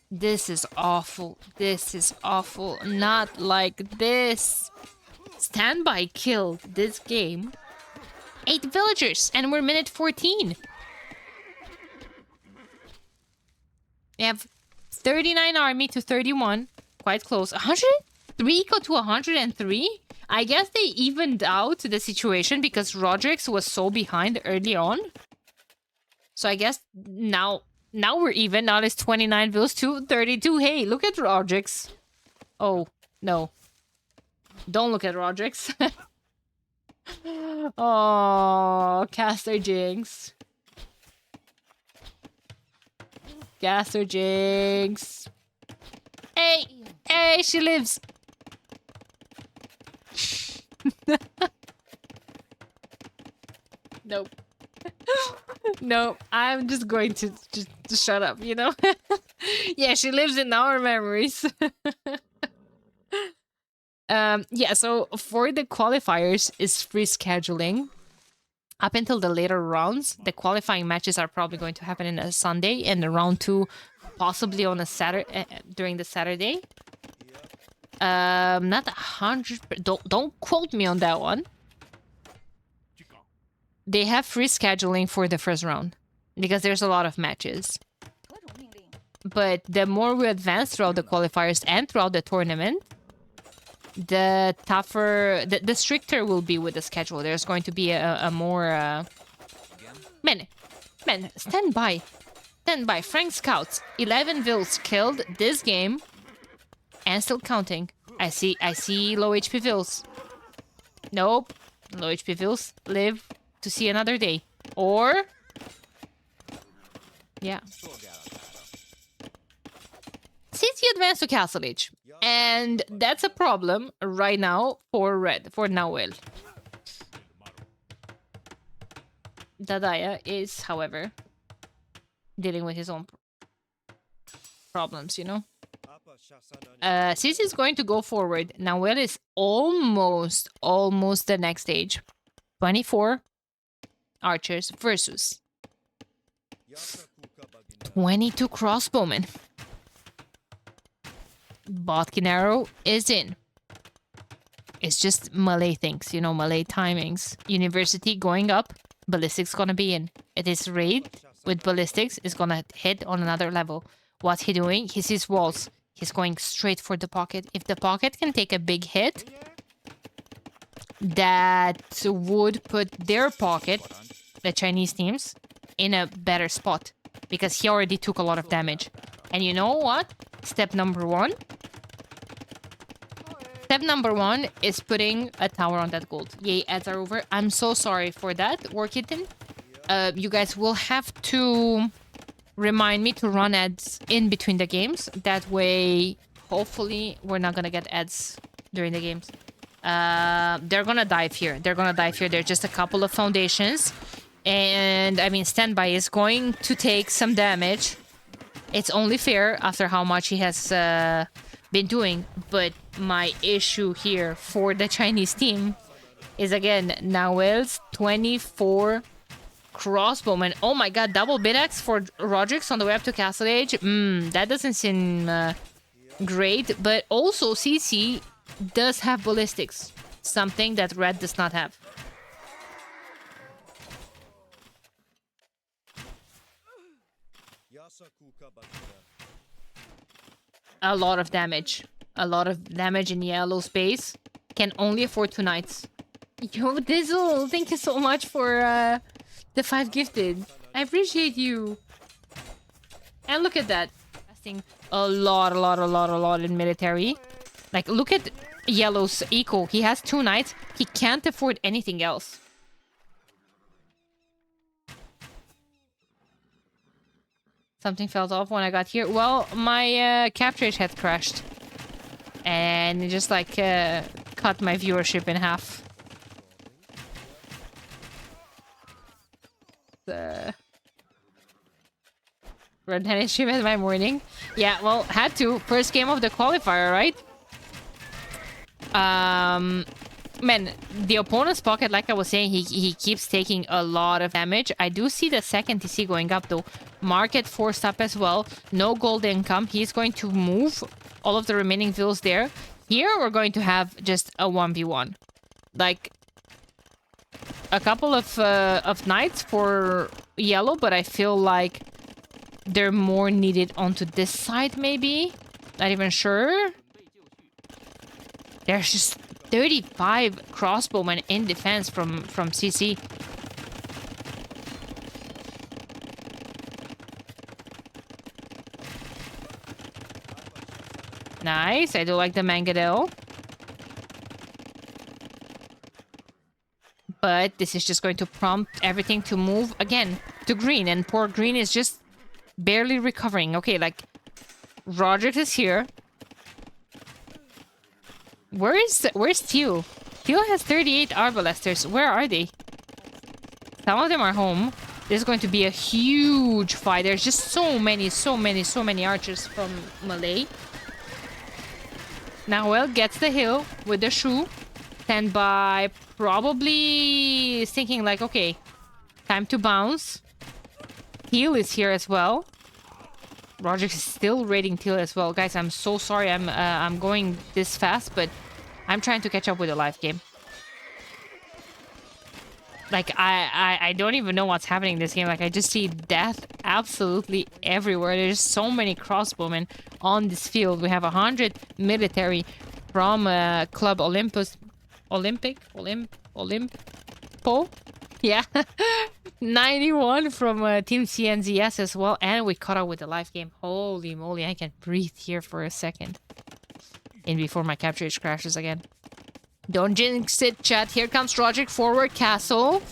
This is awful. This is awful. Not like this. Standby killed this game. 8 villagers, and we're minute 14. We have 39 army to 31. Quite close. 103 go to 103? I guess they evened out the situation because Rodriguez was so behind early on. So I guess now we're even. Now it's 29 vills to 32. Hey, look at Rodriguez. Oh, no. Don't look at Rodriguez. Oh, Caster Jinx. Caster Jinx. Hey, hey, she lives. Nope. No, I'm just going to just shut up, you know? Yeah, she lives in our memories. Yeah, so for the qualifiers is free scheduling. Up until the later rounds, the qualifying matches are probably going to happen in a Sunday, and the round 2 possibly on a Saturday during the Saturday. Not 100. Don't quote me on that one. They have free scheduling for the first round because there's a lot of matches. But the more we advance throughout the qualifiers and throughout the tournament, the tougher, the stricter will be with the schedule. There's going to be a more... Man, stand by. Stand by. Frank Scouts, 11 vills killed this game and still counting. I see low HP vills. Nope. Low HP vills live to see another day. Or... Yeah. Since you advanced to Castle Age, and that's a problem right now for Red, for Nahuel. Dadaya is, however, dealing with his own problems, you know? Since he's going to go forward, Nahuel is almost the next stage. 24 archers versus 22 crossbowmen. Botkin arrow is in. It's just melee things, you know, melee timings. University going up, ballistics gonna be in. It is raid with ballistics is gonna hit on another level. What's he doing? He sees walls. He's going straight for the pocket. If the pocket can take a big hit, that would put their pocket, the Chinese teams, in a better spot. Because he already took a lot of damage. And you know what? Step number 1. Step number 1 is putting a tower on that gold. Yay, ads are over. I'm so sorry for that, War Kitten. You guys will have to remind me to run ads in between the games. That way, hopefully, we're not gonna get ads during the games. They're gonna dive here. They're gonna dive here. There's just a couple of foundations. And, I mean, Standby is going to take some damage. It's only fair after how much he has been doing. But my issue here for the Chinese team is, again, Nahuel's 24 crossbowmen. Oh my god, double bit-axe for Rodriguez on the way up to Castle Age. That doesn't seem great. But also, CC does have ballistics. Something that Red does not have. A lot of damage. A lot of damage in yellow space. Can only afford 2 knights. Yo, Dizzle, thank you so much for the 5 gifted. I appreciate you. And look at that. Investing a lot in military. Like, look at Yellow's eco. He has 2 knights. He can't afford anything else. Something fell off when I got here. Well, my capture had crashed. And it just, like, cut my viewership in half. Red tennis stream in my morning. Yeah, well, had to. First game of the qualifier, right? Man, the opponent's pocket, like I was saying, he keeps taking a lot of damage. I do see the second TC going up, though. Market forced up as well. No gold income. He's going to move all of the remaining vills there. Here, we're going to have just a 1v1. Like, a couple of knights for yellow, but I feel like they're more needed onto this side, maybe? Not even sure. There's just 35 crossbowmen in defense from CC. Nice. I do like the Mangadel. But this is just going to prompt everything to move again to green. And poor green is just barely recovering. Okay, like, Roderick is here. Where's Teal? Teal has 38 Arbalesters. Where are they? Some of them are home. There's going to be a huge fight. There's just so many archers from Malay. Nahuel gets the hill with the shoe. Stand by, probably thinking like, okay, time to bounce. Teal is here as well. Roderick is still raiding Teal as well. Guys, I'm so sorry I'm going this fast, but I'm trying to catch up with the live game. Like, I don't even know what's happening in this game. Like, I just see death absolutely everywhere. There's so many crossbowmen on this field. We have 100 military from Club Olympus. Olimpo? Yeah. 91 from Team CNZS as well. And we caught up with the live game. Holy moly, I can breathe here for a second. In before my capture age crashes again. Don't jinx it, chat. Here comes Roderick forward castle.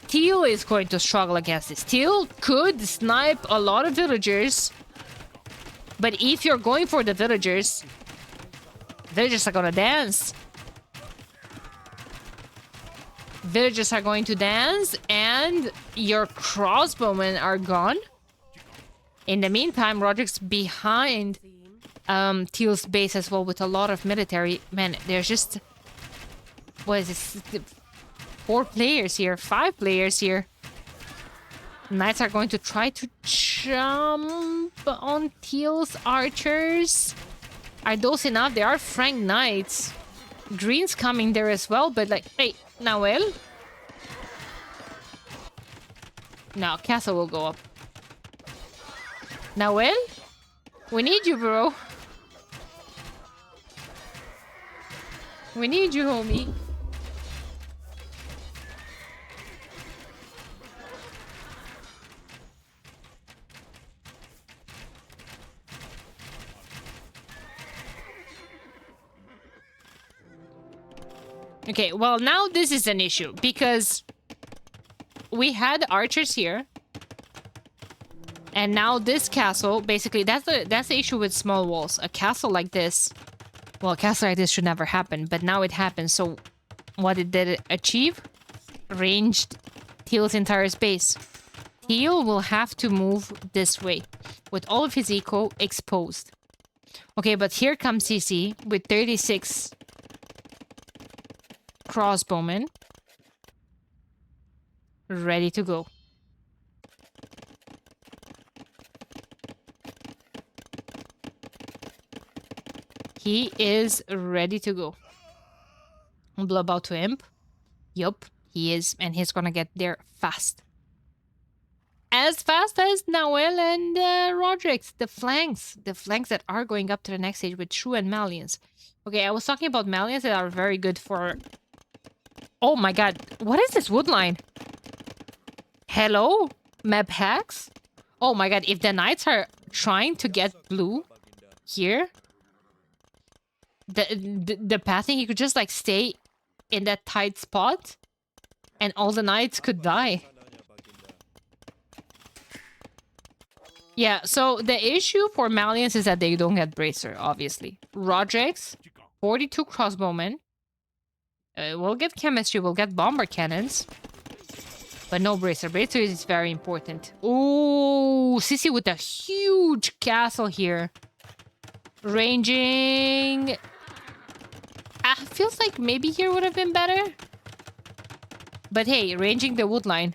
Teal is going to struggle against this. Teal could snipe a lot of villagers. But if you're going for the villagers are gonna dance. Villagers are going to dance, and your crossbowmen are gone. In the meantime, Roderick's behind Teal's base as well with a lot of military. Man, there's just... What is this? 4 players here, 5 players here. Knights are going to try to jump on Teal's archers. Are those enough? They are Frank Knights. Green's coming there as well, but like... Hey, Nahuel? No, castle will go up. Nahuel? We need you, bro. We need you, homie. Okay, well, now this is an issue because we had archers here. And now this castle, basically, that's the issue with small walls. A castle like this, well, a castle like this should never happen, but now it happens. So what did it achieve? Ranged Teal's entire space. Teal will have to move this way with all of his eco exposed. Okay, but here comes CC with 36 crossbowmen ready to go. He is ready to go. Blow about to imp. Yup, he is, and he's gonna get there fast. As fast as Nahuel and Roderick. The flanks that are going up to the next stage with Shrew and Malians. Okay, I was talking about Malians that are very good for... Oh my god, what is this woodline? Hello? Map hacks? Oh my god, if the knights are trying to get blue here, the pathing, he could just like stay in that tight spot and all the knights could die. Yeah, so the issue for Malians is that they don't get Bracer, obviously. Roderick's 42 crossbowmen. We'll get chemistry, we'll get bomber cannons. But no bracer. Bracer is very important. Oh, Sissy with a huge castle here. Ranging. Feels like maybe here would have been better. But hey, ranging the wood line.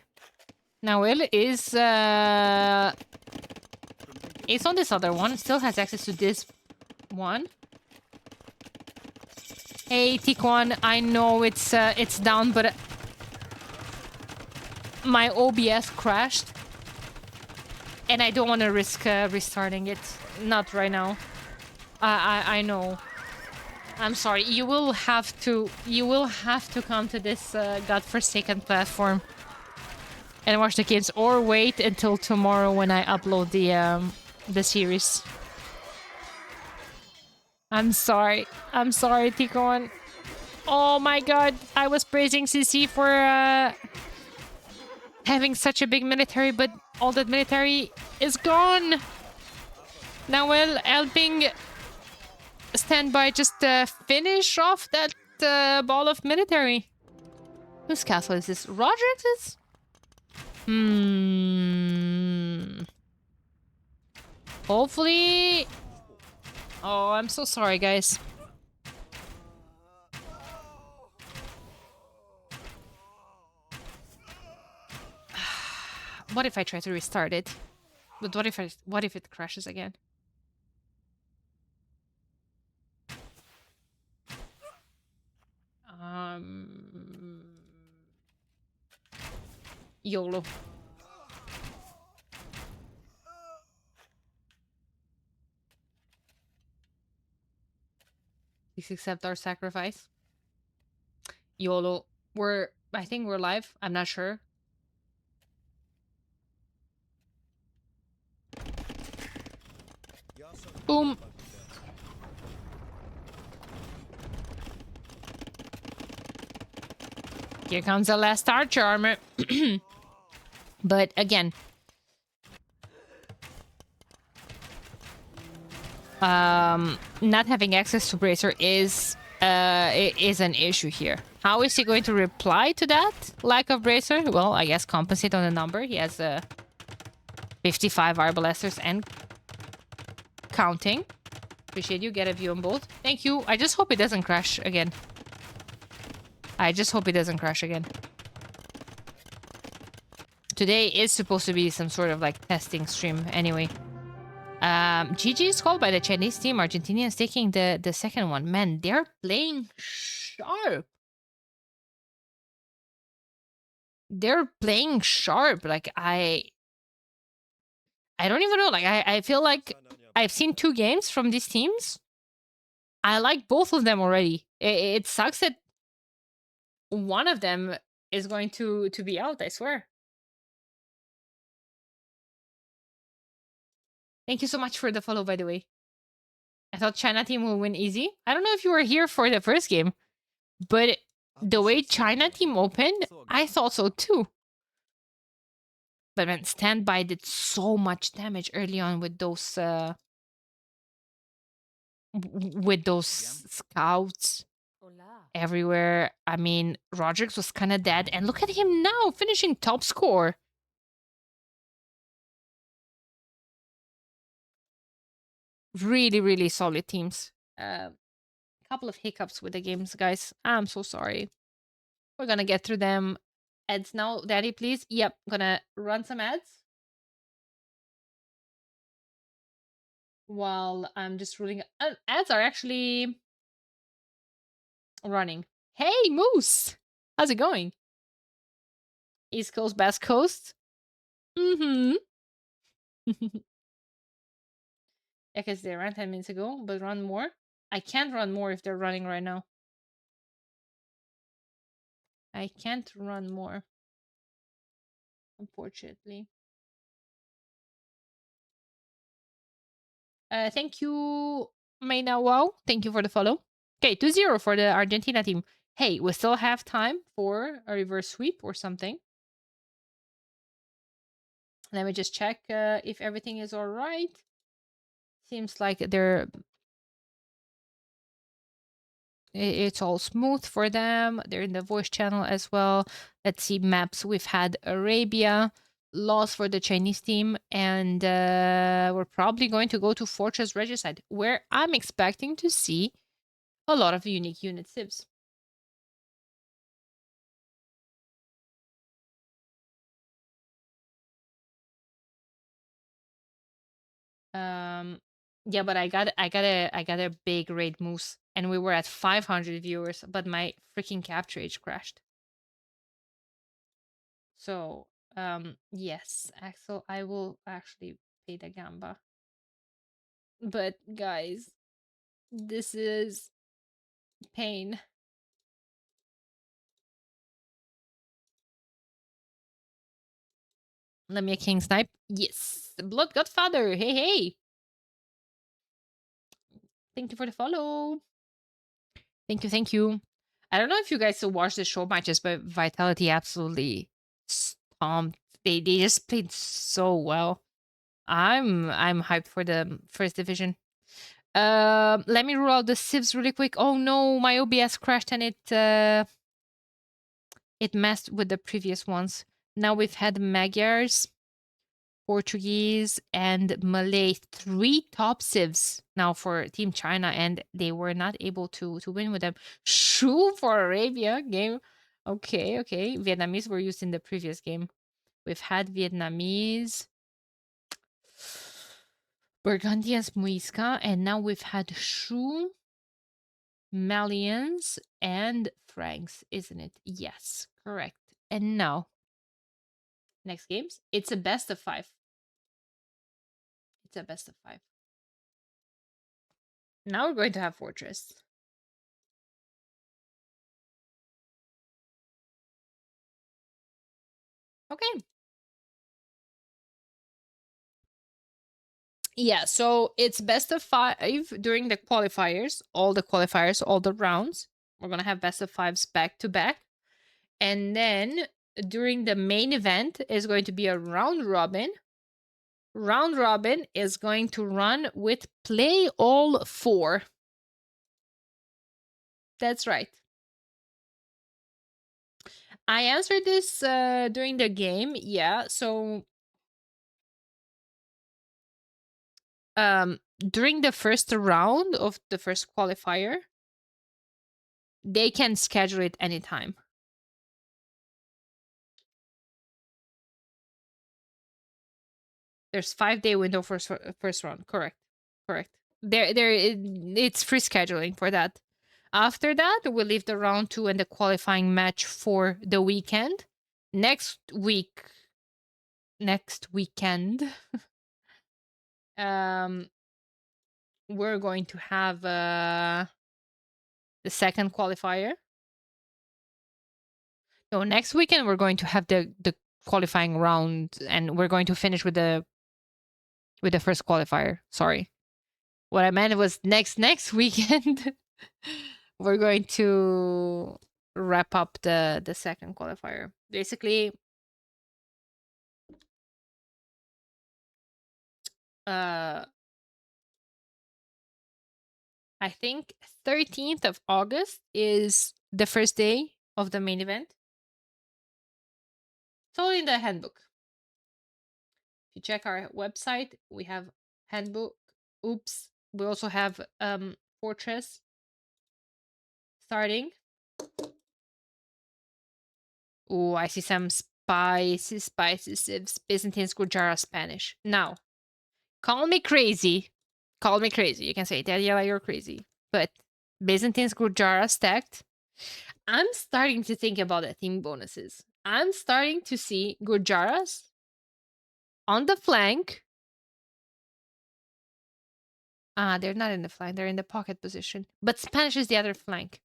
Now Will is on this other one. Still has access to this one. Hey, Tikwan, I know it's down, but my OBS crashed. And I don't want to risk restarting it. Not right now. I know. I'm sorry. You will have to come to this godforsaken platform and watch the games, or wait until tomorrow when I upload the series. I'm sorry. I'm sorry, Tikon. Oh my god. I was praising CC for having such a big military, but all that military is gone. Now, well, helping stand by just finish off that ball of military. Whose castle is this? Roderick's? Hopefully. Oh, I'm so sorry, guys. What if I try to restart it? But what if it crashes again? YOLO. Please accept our sacrifice. YOLO. I think we're live. I'm not sure. Boom. Here comes the last archer armor. But again, not having access to bracer is an issue here. How is he going to reply to that lack of bracer? Well, I guess compensate on the number. He has 55 arbalesters and counting. Appreciate you. Get a view on both. Thank you. I just hope it doesn't crash again. Today is supposed to be some sort of like testing stream anyway. GG is called by the Chinese team. Argentinians taking the second one. Man, they're playing sharp. Like I don't even know. Like I feel like I've seen 2 games from these teams. I like both of them already. It sucks that one of them is going to be out, I swear. Thank you so much for the follow, by the way. I thought China team will win easy. I don't know if you were here for the first game, but the way China team opened, I thought so too. But man, Standby did so much damage early on with those scouts everywhere. I mean, Roderick's was kind of dead, and look at him now, finishing top score. Really, really solid teams. Couple of hiccups with the games, guys. I'm so sorry. We're gonna get through them. Ads now, Daddy, please. Yep, gonna run some ads while I'm just ruling. Ads are actually running. Hey, Moose! How's it going? East Coast, West Coast? Mm-hmm. Yeah, because they ran 10 minutes ago, but run more? I can't run more if they're running right now. I can't run more. Unfortunately. Thank you, Mayna Wow. Thank you for the follow. Okay, 2-0 for the Argentina team. Hey, we still have time for a reverse sweep or something. Let me just check if everything is all right. Seems like they're... It's all smooth for them. They're in the voice channel as well. Let's see maps. We've had Arabia, loss for the Chinese team, and we're probably going to go to Fortress Regicide, where I'm expecting to see a lot of unique unit civs. Um, yeah, but I got a big raid moose, and we were at 500 viewers, but my freaking capture age crashed. So, yes, Axel, I will actually pay the gamba. But guys, this is pain. Let me a king snipe. Yes, the Blood Godfather. Hey, hey. Thank you for the follow. Thank you, thank you. I don't know if you guys still watch the show matches, but Vitality absolutely stomped. They just played so well. I'm hyped for the first division. Let me rule out the civs really quick. Oh no, my OBS crashed and it messed with the previous ones. Now we've had Magyars, Portuguese, and Malay, three top civs now for Team China, and they were not able to win with them. Shu for Arabia game. Okay, okay. Vietnamese were used in the previous game. We've had Vietnamese, Burgundians, Muisca, and now we've had Shu, Malians, and Franks, isn't it? Yes, correct. And now, next games, it's a best of five. It's a best of five. Now we're going to have Fortress. Okay. Yeah, so it's best of five during the qualifiers, all the rounds. We're going to have best of fives back to back. And then during the main event is going to be a round robin. Round robin is going to run with play all four. That's right. I answered this during the game. Yeah, so during the first round of the first qualifier, they can schedule it anytime. There's 5-day window for first round. Correct. Correct. It's free scheduling for that. After that, we leave the round 2 and the qualifying match for the weekend. Next weekend, um, we're going to have the second qualifier. No, next weekend we're going to have the qualifying round, and we're going to finish with the first qualifier. Sorry, what I meant was next weekend we're going to wrap up the second qualifier. Basically, uh, I think 13th of August is the first day of the main event. It's all in the handbook. If you check our website, we have handbook. Oops. We also have Fortress starting. Oh, I see some spicy sieves. Byzantine Gurjara Spanish. Now, call me crazy. Call me crazy. You can say, Daniela, you're crazy. But Byzantine Gurjara stacked. I'm starting to think about the team bonuses. I'm starting to see Gurjaras on the flank. They're not in the flank. They're in the pocket position. But Spanish is the other flank.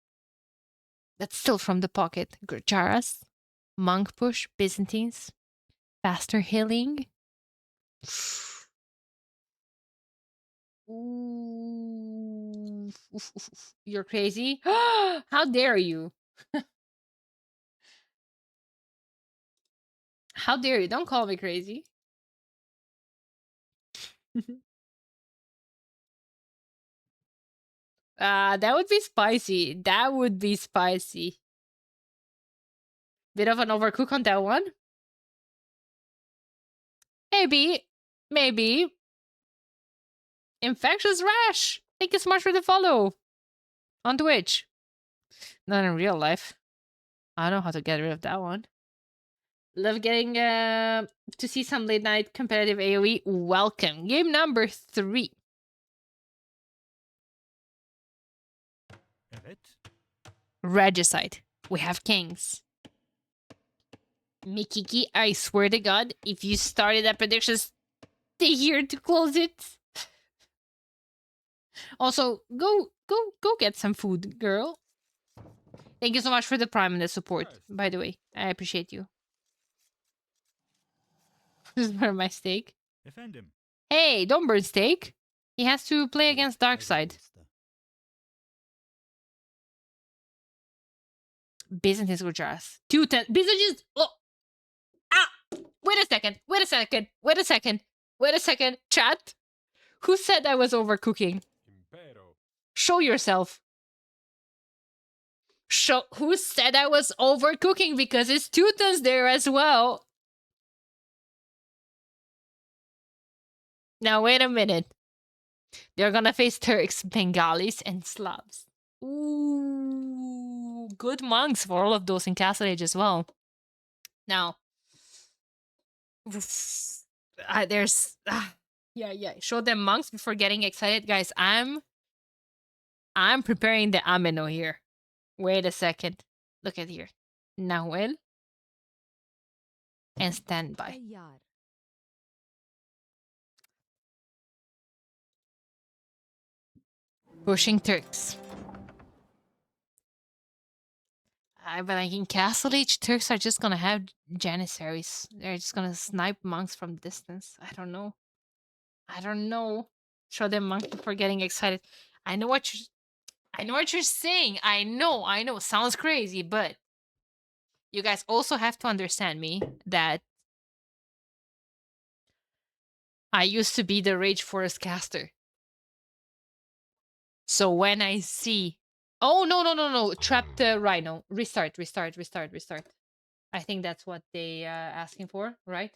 That's still from the pocket. Gurjaras, monk push, Byzantines, faster healing. Ooh, you're crazy. How dare you? How dare you? Don't call me crazy. That would be spicy. That would be spicy. Bit of an overcook on that one. Maybe. Maybe. Infectious rash. Thank you so much for the follow. On Twitch. Not in real life. I don't know how to get rid of that one. Love getting to see some late night competitive AoE. Welcome. Game number 3. Evet. Regicide. We have kings. Mikiki, I swear to God, if you started that prediction, stay here to close it. Also, go get some food, girl. Thank you so much for the prime and the support, by the way. I appreciate you. This is burn my steak. Efendim. Hey, don't burn steak. He has to play against Darkseid. Byzantines with Jazz. 210. Byzantines. Oh. Ah. Wait a second. Wait a second. Wait a second. Wait a second. Chat. Who said I was overcooking? Impero. Show yourself. Show. Who said I was overcooking? Because it's Teutons there as well. Now wait a minute. They're gonna face Turks, Bengalis, and Slavs. Ooh, good monks for all of those in Castle Age as well. Now, there's yeah. Show them monks before getting excited, guys. I'm preparing the ameno here. Wait a second. Look at here. Nahuel and standby. Pushing Turks. But like in Castle Age, Turks are just gonna have Janissaries. They're just gonna snipe monks from distance. I don't know. Show them monks before getting excited. I know what you're saying. I know. Sounds crazy, but you guys also have to understand me that I used to be the Rage Forest caster. So when I see, oh no, trapped rhino, restart. I think that's what they asking for, right?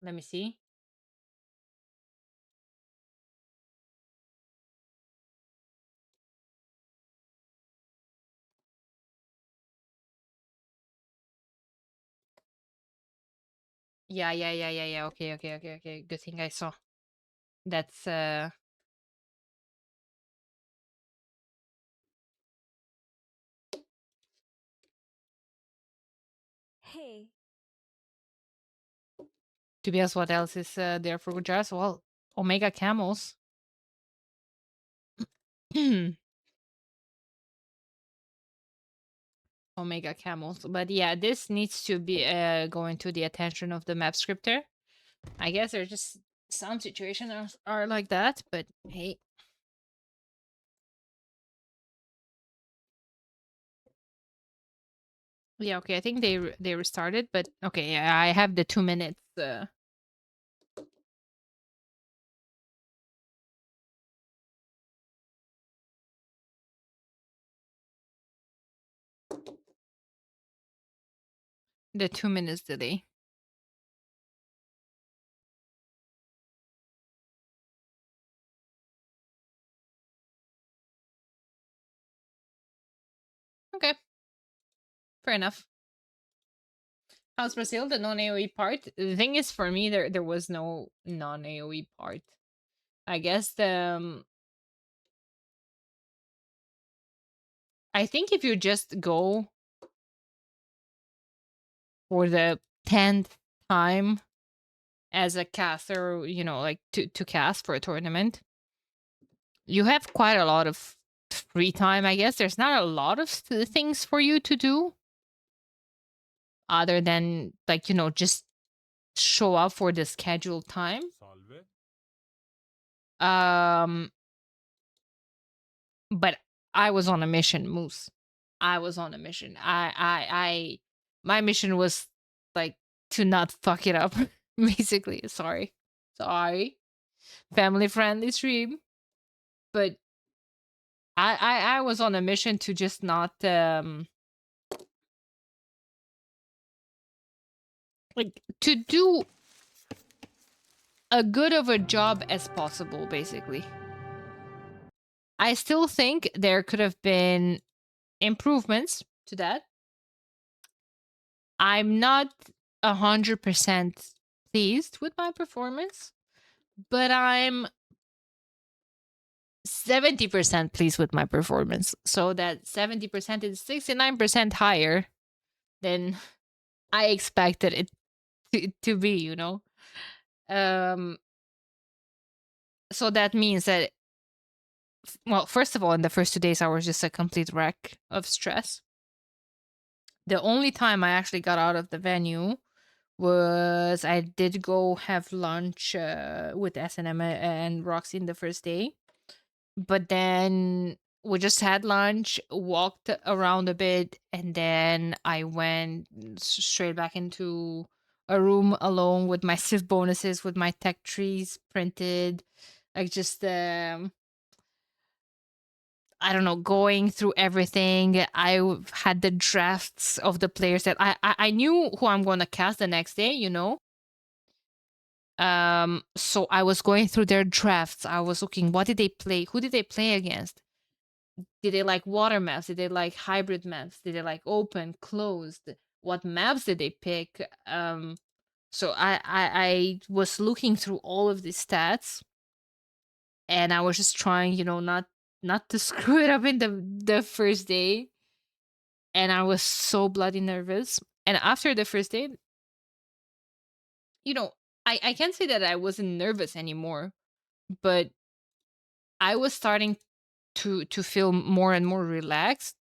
Let me see. Yeah. Okay. Good thing I saw. That's Hey. to be honest, what else is there for Gujarat? Well, Omega camels. Omega camels. But yeah, this needs to be going to the attention of the map scripter. I guess there's just some situations are like that, but hey. Yeah, okay, I think they restarted, but okay, yeah, I have the 2 minutes. The 2 minutes delay. Okay. Fair enough. How's Brazil? The non-AoE part? The thing is, for me, there was no non-AoE part. I guess I think if you just go for the 10th time as a caster, you know, like to cast for a tournament, you have quite a lot of free time, I guess. There's not a lot of things for you to do other than, like, you know, just show up for the scheduled time. Salve. But I was on a mission, Moose. I was on a mission. My mission was like to not fuck it up. Basically, sorry. Family friendly stream, but I was on a mission to just not like to do a good of a job as possible, basically. I still think there could have been improvements to that. I'm not 100% pleased with my performance, but I'm 70% pleased with my performance. So that 70% is 69% higher than I expected it to be, you know? Um, so that means that, well, first of all, in the first 2 days, I was just a complete wreck of stress. The only time I actually got out of the venue was I did go have lunch with SNM and Roxy in the first day. But then we just had lunch, walked around a bit, and then I went straight back into a room alone with my civ bonuses, with my tech trees printed. Like just I don't know, going through everything. Had the drafts of the players that I knew who I'm going to cast the next day, you know. So I was going through their drafts. I was looking, what did they play? Who did they play against? Did they like water maps? Did they like hybrid maps? Did they like open, closed? What maps did they pick? So I was looking through all of these stats, and I was just trying, you know, not to screw it up in the first day. And I was so bloody nervous. And after the first day, you know, I can't say that I wasn't nervous anymore, but I was starting to feel more and more relaxed.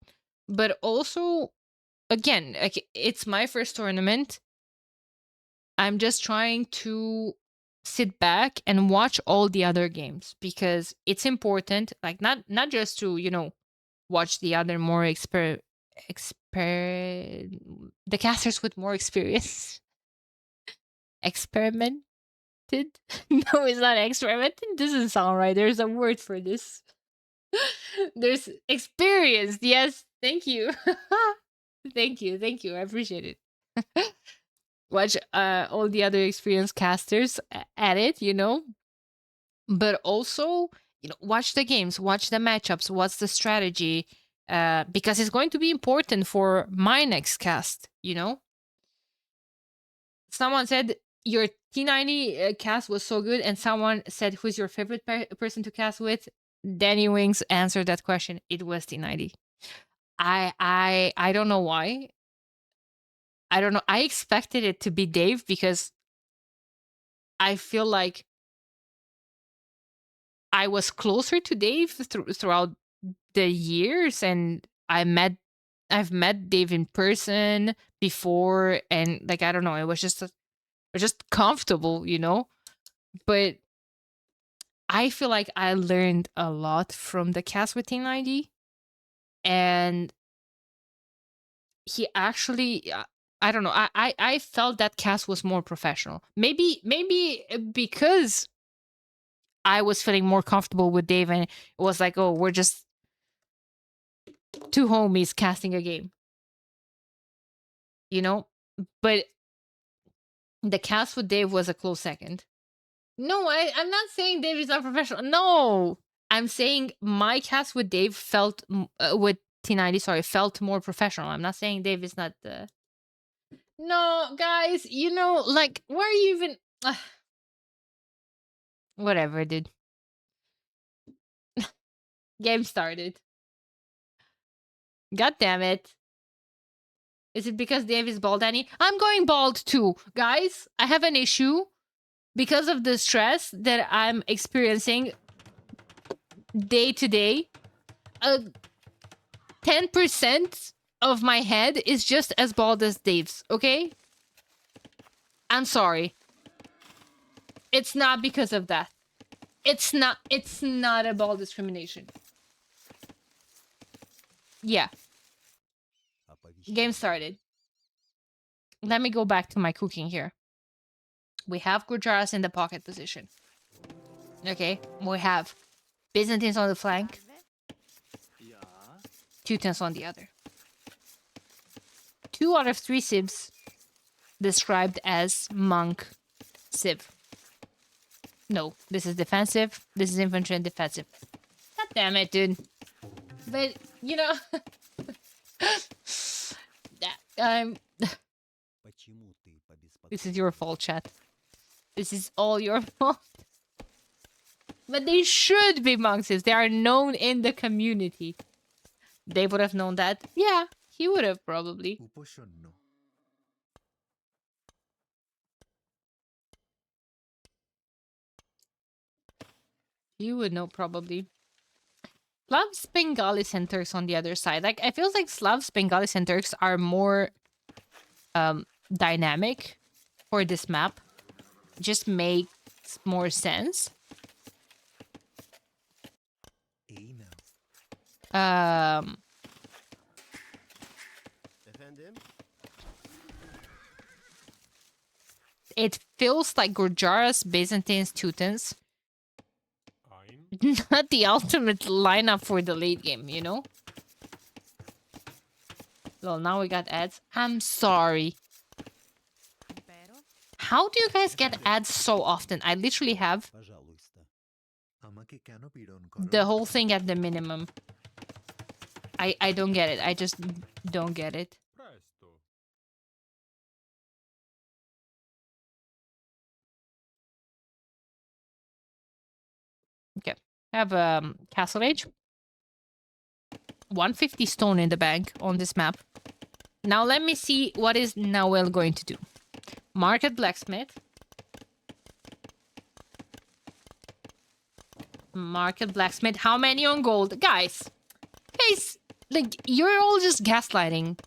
But also, again, like, it's my first tournament. I'm just trying to sit back and watch all the other games because it's important, like not just to, you know, watch the other more the casters with more experience. Experimented. No, it's not experimented. Doesn't sound right. There's a word for this. There's experienced. Yes, thank you. Thank you, I appreciate it. Watch all the other experienced casters at it, you know, but also, you know, watch the games, watch the matchups, what's the strategy, because it's going to be important for my next cast, you know. Someone said your T90 cast was so good, and someone said, who's your favorite person to cast with? Danny Wings answered that question. It was T90. I don't know why. I don't know. I expected it to be Dave because I feel like I was closer to Dave throughout the years, and I've met Dave in person before, and like I don't know, it was just comfortable, you know. But I feel like I learned a lot from the cast with T90, and he actually. I don't know. I felt that cast was more professional. Maybe because I was feeling more comfortable with Dave, and it was like, oh, we're just two homies casting a game, you know? But the cast with Dave was a close second. No, I'm not saying Dave is not professional. No, I'm saying my cast with Dave felt, with T90, sorry, felt more professional. I'm not saying Dave is not the. No, guys, you know, like, why are you even. Whatever, dude. Game started. God damn it. Is it because Dave is bald, Danny? I'm going bald too. Guys, I have an issue because of the stress that I'm experiencing day to day. 10% of my head is just as bald as Dave's, okay? I'm sorry. It's not because of that. It's not a bald discrimination. Yeah. Game started. Let me go back to my cooking here. We have Gujaras in the pocket position. Okay, we have Byzantines on the flank. Teutons on the other. 2 out of 3 civs described as monk civ. No, this is defensive. This is infantry and defensive. God damn it, dude. But, you know... This is your fault, chat. This is all your fault. But they should be monks if they are known in the community. They would have known that. Yeah, he would have probably. You would know probably. Slavs, Bengalis, and Turks on the other side. Like, I feel like Slavs, Bengalis, and Turks are more dynamic for this map. Just makes more sense. It feels like Gurjaras, Byzantines, Teutons. Not the ultimate lineup for the late game, you know? Well, now we got ads. I'm sorry. How do you guys get ads so often? I literally have the whole thing at the minimum. I don't get it. I just don't get it. Okay. I have Castle Age. 150 stone in the bank on this map. Now let me see what is Noel going to do. Market Blacksmith. Market Blacksmith. How many on gold? Guys, like, you're all just gaslighting.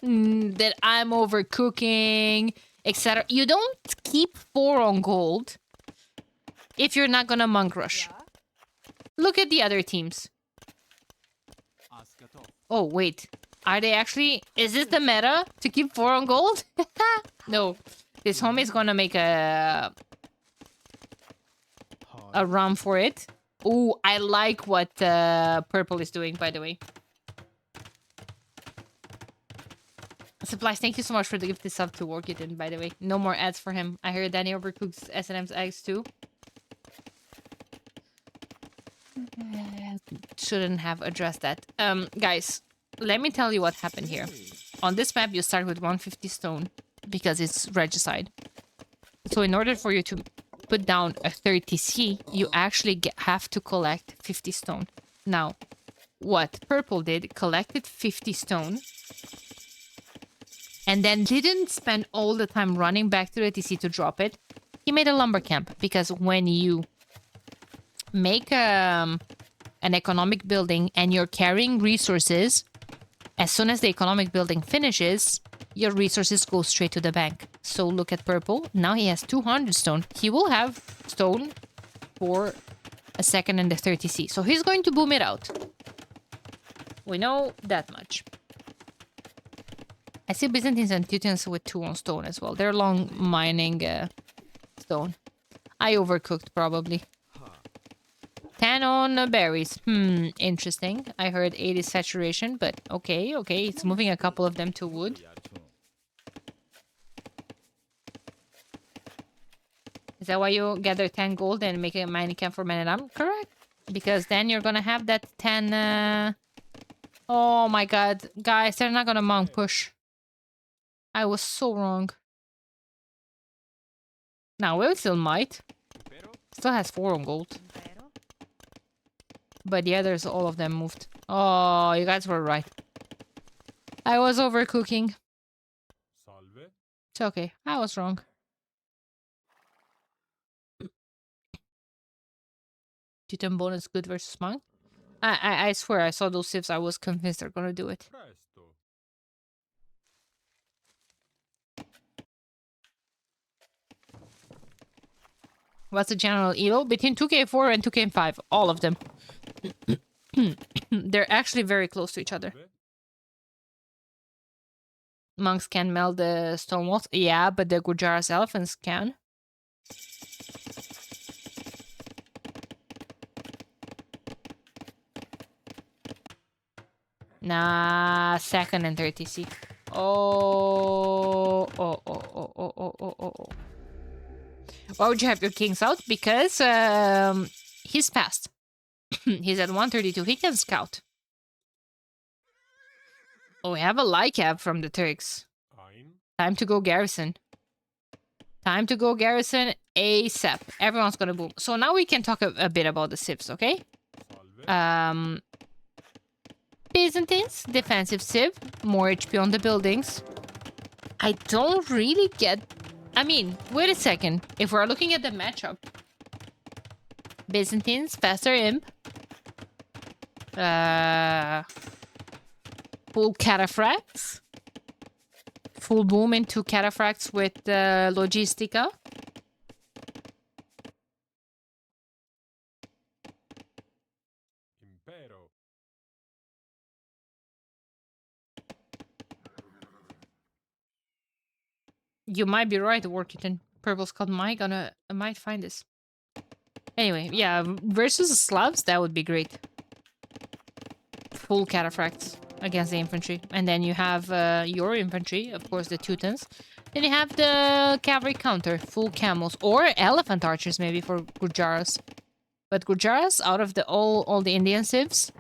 That I'm overcooking, etc. You don't keep 4 on gold if you're not gonna monk rush. Look at the other teams. Oh, wait. Are they actually... Is this the meta? To keep 4 on gold? No. This homie is gonna make a run for it. Ooh, I like what purple is doing, by the way. Supplies, thank you so much for the gifted sub to work it in, by the way. No more ads for him. I heard Danny overcooks S&M's eggs too. Shouldn't have addressed that. Guys, let me tell you what happened here. On this map, you start with 150 stone because it's regicide. So in order for you to put down a 30C, you actually have to collect 50 stone. Now, what purple did, collected 50 stone, and then didn't spend all the time running back to the TC to drop it. He made a lumber camp, because when you make an economic building and you're carrying resources, as soon as the economic building finishes, your resources go straight to the bank. So look at purple. Now he has 200 stone. He will have stone for a second and the 30C. So he's going to boom it out. We know that much. I see Byzantines and Teutons with 2 on stone as well. They're long mining stone. I overcooked probably. 10 on berries. Interesting. I heard 80 saturation, but okay. It's moving a couple of them to wood. Is that why you gather 10 gold and make a mining camp for Menedam? Correct. Because then you're gonna have that 10... Oh my god. Guys, they're not gonna monk push. I was so wrong. Now, we still might. Still has 4 on gold. But the others, all of them moved. Oh, you guys were right. I was overcooking. It's okay. I was wrong. Titan bonus good versus monk. I swear I saw those civs. I was convinced they're gonna do it. What's the general elo? Between 2k4 and 2k5. All of them. They're actually very close to each other. Monks can melt the stone walls. Yeah, but the Gujaras elephants can. Nah, second and third TC. Oh. Why would you have your kings out? Because he's passed. He's at 132. He can scout. Oh, we have a Lycab from the Turks. Time to go garrison. Time to go garrison ASAP. Everyone's gonna boom. So now we can talk a bit about the civs, okay? Byzantines, defensive civ, more HP on the buildings. I don't really get... I mean, wait a second. If we're looking at the matchup, Byzantines, faster imp. Full cataphracts. Full boom into cataphracts with Logistica. You might be right, Workington. Purple Scout might find this. Anyway, yeah, versus Slavs, that would be great. Full cataphracts against the infantry. And then you have your infantry, of course, the Teutons. Then you have the cavalry counter, full camels. Or elephant archers, maybe, for Gujaras. But Gujaras, out of all the Indian civs,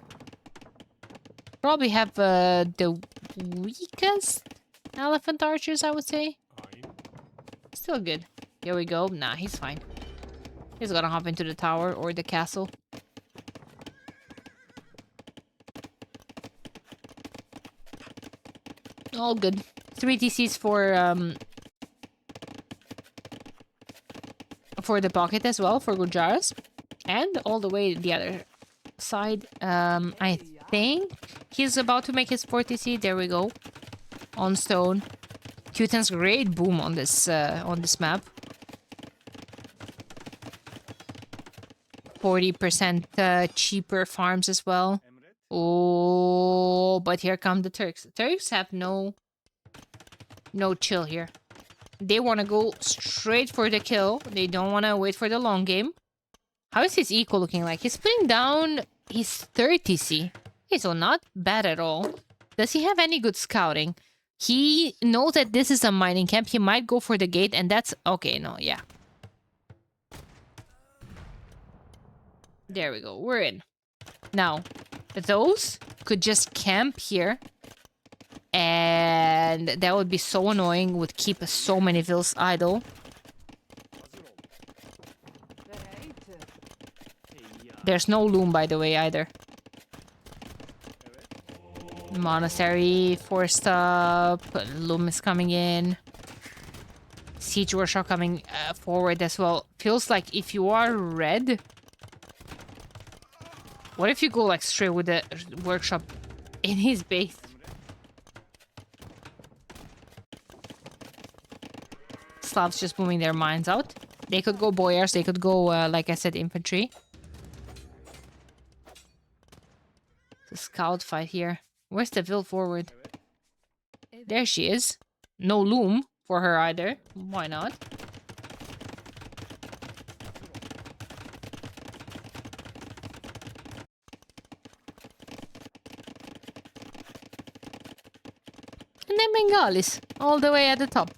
probably have the weakest elephant archers, I would say. Still good. Here we go. Nah, he's fine. He's gonna hop into the tower or the castle. All good. 3 TCs for the pocket as well, for Gujaras. And all the way the other side. I think he's about to make his 4 TC. There we go. On stone. Teuton's great boom on this map. 40% cheaper farms as well. Oh, but here come the Turks. The Turks have no chill here. They want to go straight for the kill. They don't want to wait for the long game. How is his eco looking like? He's putting down his 3rd TC. Okay, so not bad at all. Does he have any good scouting? He knows that this is a mining camp. He might go for the gate, and that's... Okay, no, yeah. There we go. We're in. Now, those could just camp here. And that would be so annoying. Would keep so many vills idle. There's no loom, by the way, either. Monastery forced up. Loom is coming in. Siege workshop coming forward as well. Feels like if you are red... What if you go like straight with the workshop in his base? Slavs just booming their mines out. They could go boyars. They could go, like I said, infantry. The scout fight here. Where's the Vil forward? There she is. No loom for her either. Why not? And then Bengalis, all the way at the top.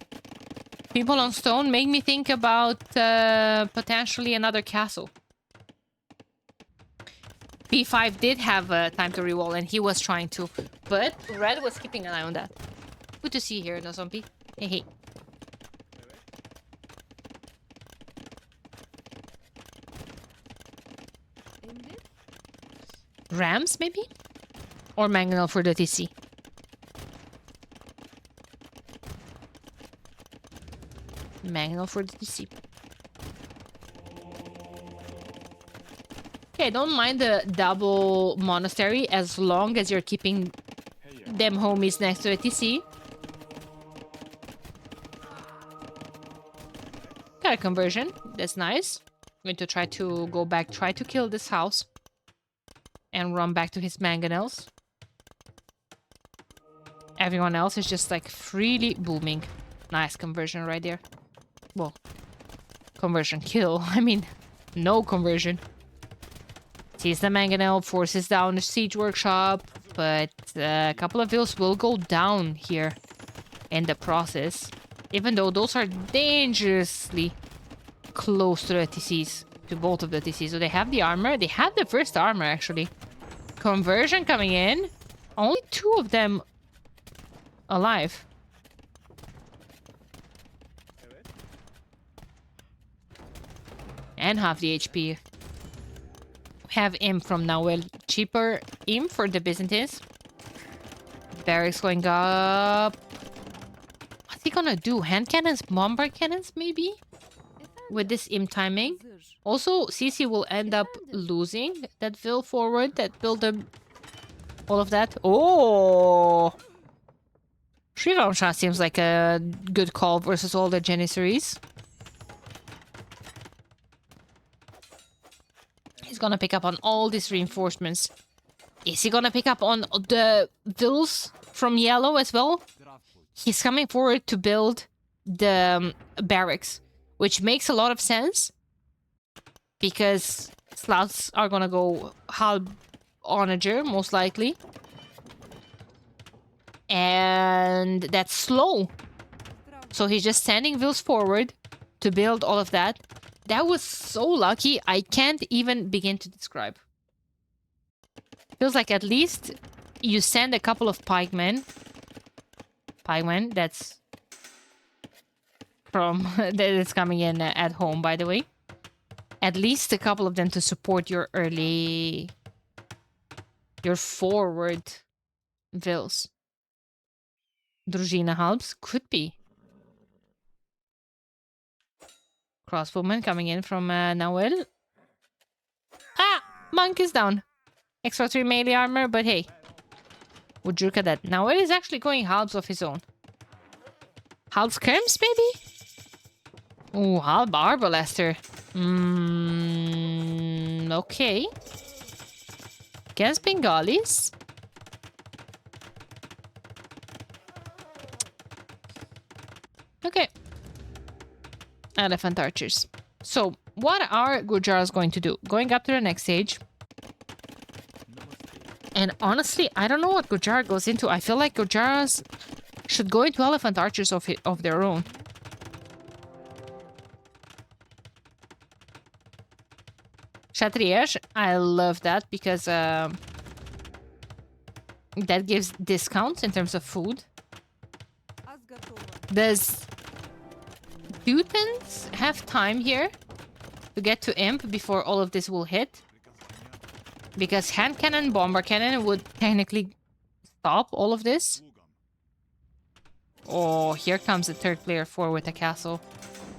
People on stone make me think about potentially another castle. P5 did have time to rewall, and he was trying to, but Red was keeping an eye on that. Good to see you here, no zombie. Hey, hey. Rams, maybe? Or Mangonel for the TC. Mangonel for the TC. Okay, don't mind the double monastery as long as you're keeping them homies next to a TC. Got a conversion. That's nice. I'm going to try to go back, try to kill this house. And run back to his mangonels. Everyone else is just like freely booming. Nice conversion right there. Well, conversion kill. I mean, no conversion. Sees the mangonel, forces down the siege workshop. But a couple of vills will go down here in the process. Even though those are dangerously close to the TCs. To both of the TCs. So they have the armor. They have the first armor, actually. Conversion coming in. Only 2 of them alive. And half the HP. Have Imp from now. Well, cheaper Imp for the Byzantines. Barracks going up. What's he gonna do? Hand cannons, bombard cannons, maybe? With this Imp timing. Also, CC will end up losing that Vil forward that build them. All of that. Oh! Shrivamsha seems like a good call versus all the Janissaries. He's gonna pick up on all these reinforcements. Is he gonna pick up on the Vils from yellow as well? He's coming forward to build the barracks, which makes a lot of sense. Because Slouts are gonna go halb onager, most likely. And that's slow. So he's just sending Vils forward to build all of that. That was so lucky, I can't even begin to describe. Feels like at least you send a couple of pikemen. Pikemen, that's from... that's coming in at home, by the way. At least a couple of them to support your early... your forward Vils. Družina halbs? Could be. Crossbowman coming in from Nawel. Ah! Monk is down. Extra 3 melee armor, but hey. Would you look at that? Nawel is actually going halbs of his own. Halb scrims, maybe? Ooh, halb Arbalaster. Okay. Against Bengalis. Okay. Elephant archers. So, what are Gurjaras going to do? Going up to the next stage. And honestly, I don't know what Gurjara goes into. I feel like Gurjaras should go into elephant archers of their own. Kshatriyas, I love that because that gives discounts in terms of food. Does Teutons have time here to get to Imp before all of this will hit? Because hand cannon, bomber cannon would technically stop all of this. Oh, here comes the third player forward with a castle.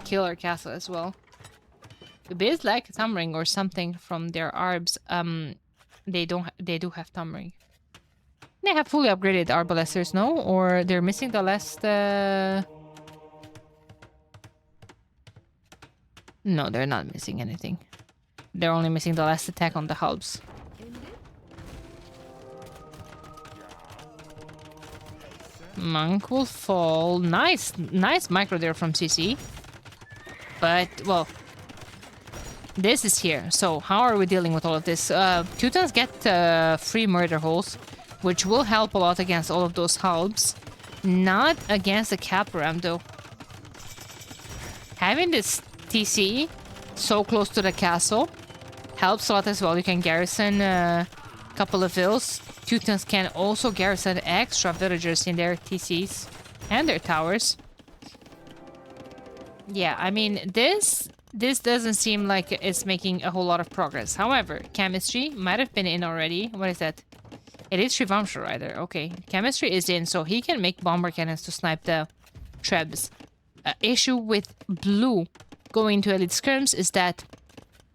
Killer castle as well. The base like thumb ring or something from their arbs. They do have thumb ring. They have fully upgraded arbalesters, no? Or they're missing the last No, they're not missing anything. They're only missing the last attack on the halbs. Monk will fall. Nice micro there from CC. But, well, this is here. So, how are we dealing with all of this? Teutons get free murder holes, which will help a lot against all of those halbs. Not against the Caporam, though. Having this TC so close to the castle helps a lot as well. You can garrison a couple of vills. Teutons can also garrison extra villagers in their TCs and their towers. Yeah, I mean, this doesn't seem like it's making a whole lot of progress. However, chemistry might have been in already. What is that? It is Shrivamsha Rider. Okay, chemistry is in, so he can make bomber cannons to snipe the trebs. Issue with blue going to elite skirms is that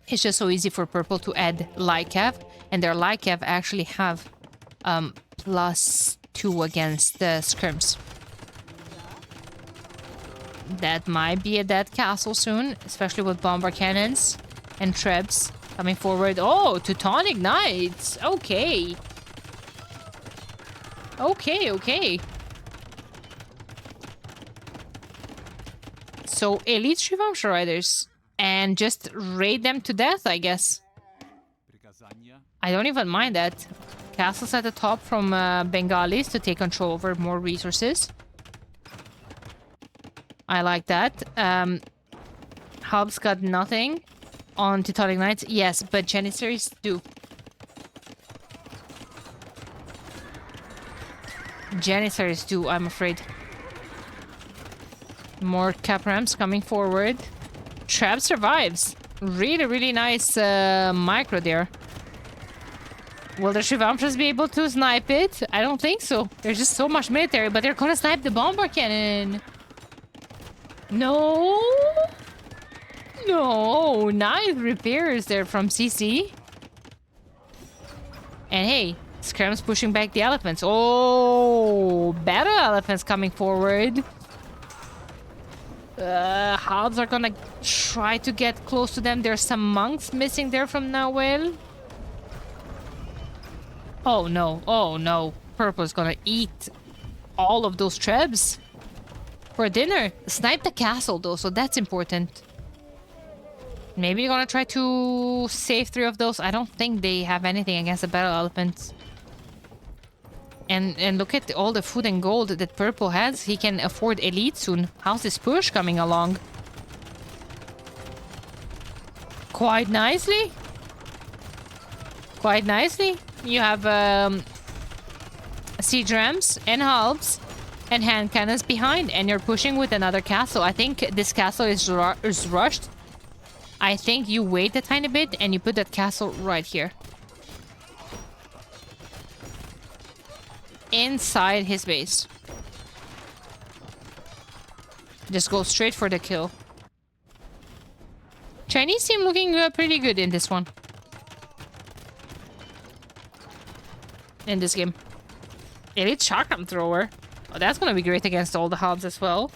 it's just so easy for purple to add Lycav, and their Lycav actually have +2 against the skirms. That might be a dead castle soon, especially with bomber cannons and trebs coming forward. Oh, Teutonic Knights! Okay. Okay. So, elite Shrivamsha Riders. And just raid them to death, I guess. I don't even mind that. Castles at the top from Bengalis to take control over more resources. I like that. Hubs got nothing on Teutonic Knights. Yes, but Janissaries do. Janissaries do, I'm afraid. More Caprams coming forward. Trap survives. Really, really nice micro there. Will the Shivamshas be able to snipe it? I don't think so. There's just so much military, but they're gonna snipe the bomber cannon. No. No. Nice repairs there from CC. And hey, Scram's pushing back the elephants. Oh, battle elephants coming forward. Halves are gonna try to get close to them. There's some monks missing there from Nawel. Oh no, oh no. Purple's gonna eat all of those trebs for dinner. Snipe the castle though, so that's important. Maybe you're gonna try to save 3 of those. I don't think they have anything against the battle elephants. And look at all the food and gold that Purple has. He can afford elite soon. How's this push coming along? Quite nicely. Quite nicely. You have siege rams and halves and hand cannons behind, and you're pushing with another castle. I think this castle is rushed. I think you wait a tiny bit and you put that castle right here. Inside his base. Just go straight for the kill. Chinese team looking pretty good in this one. In this game. Elite Chakram Thrower. Oh, that's gonna be great against all the hubs as well.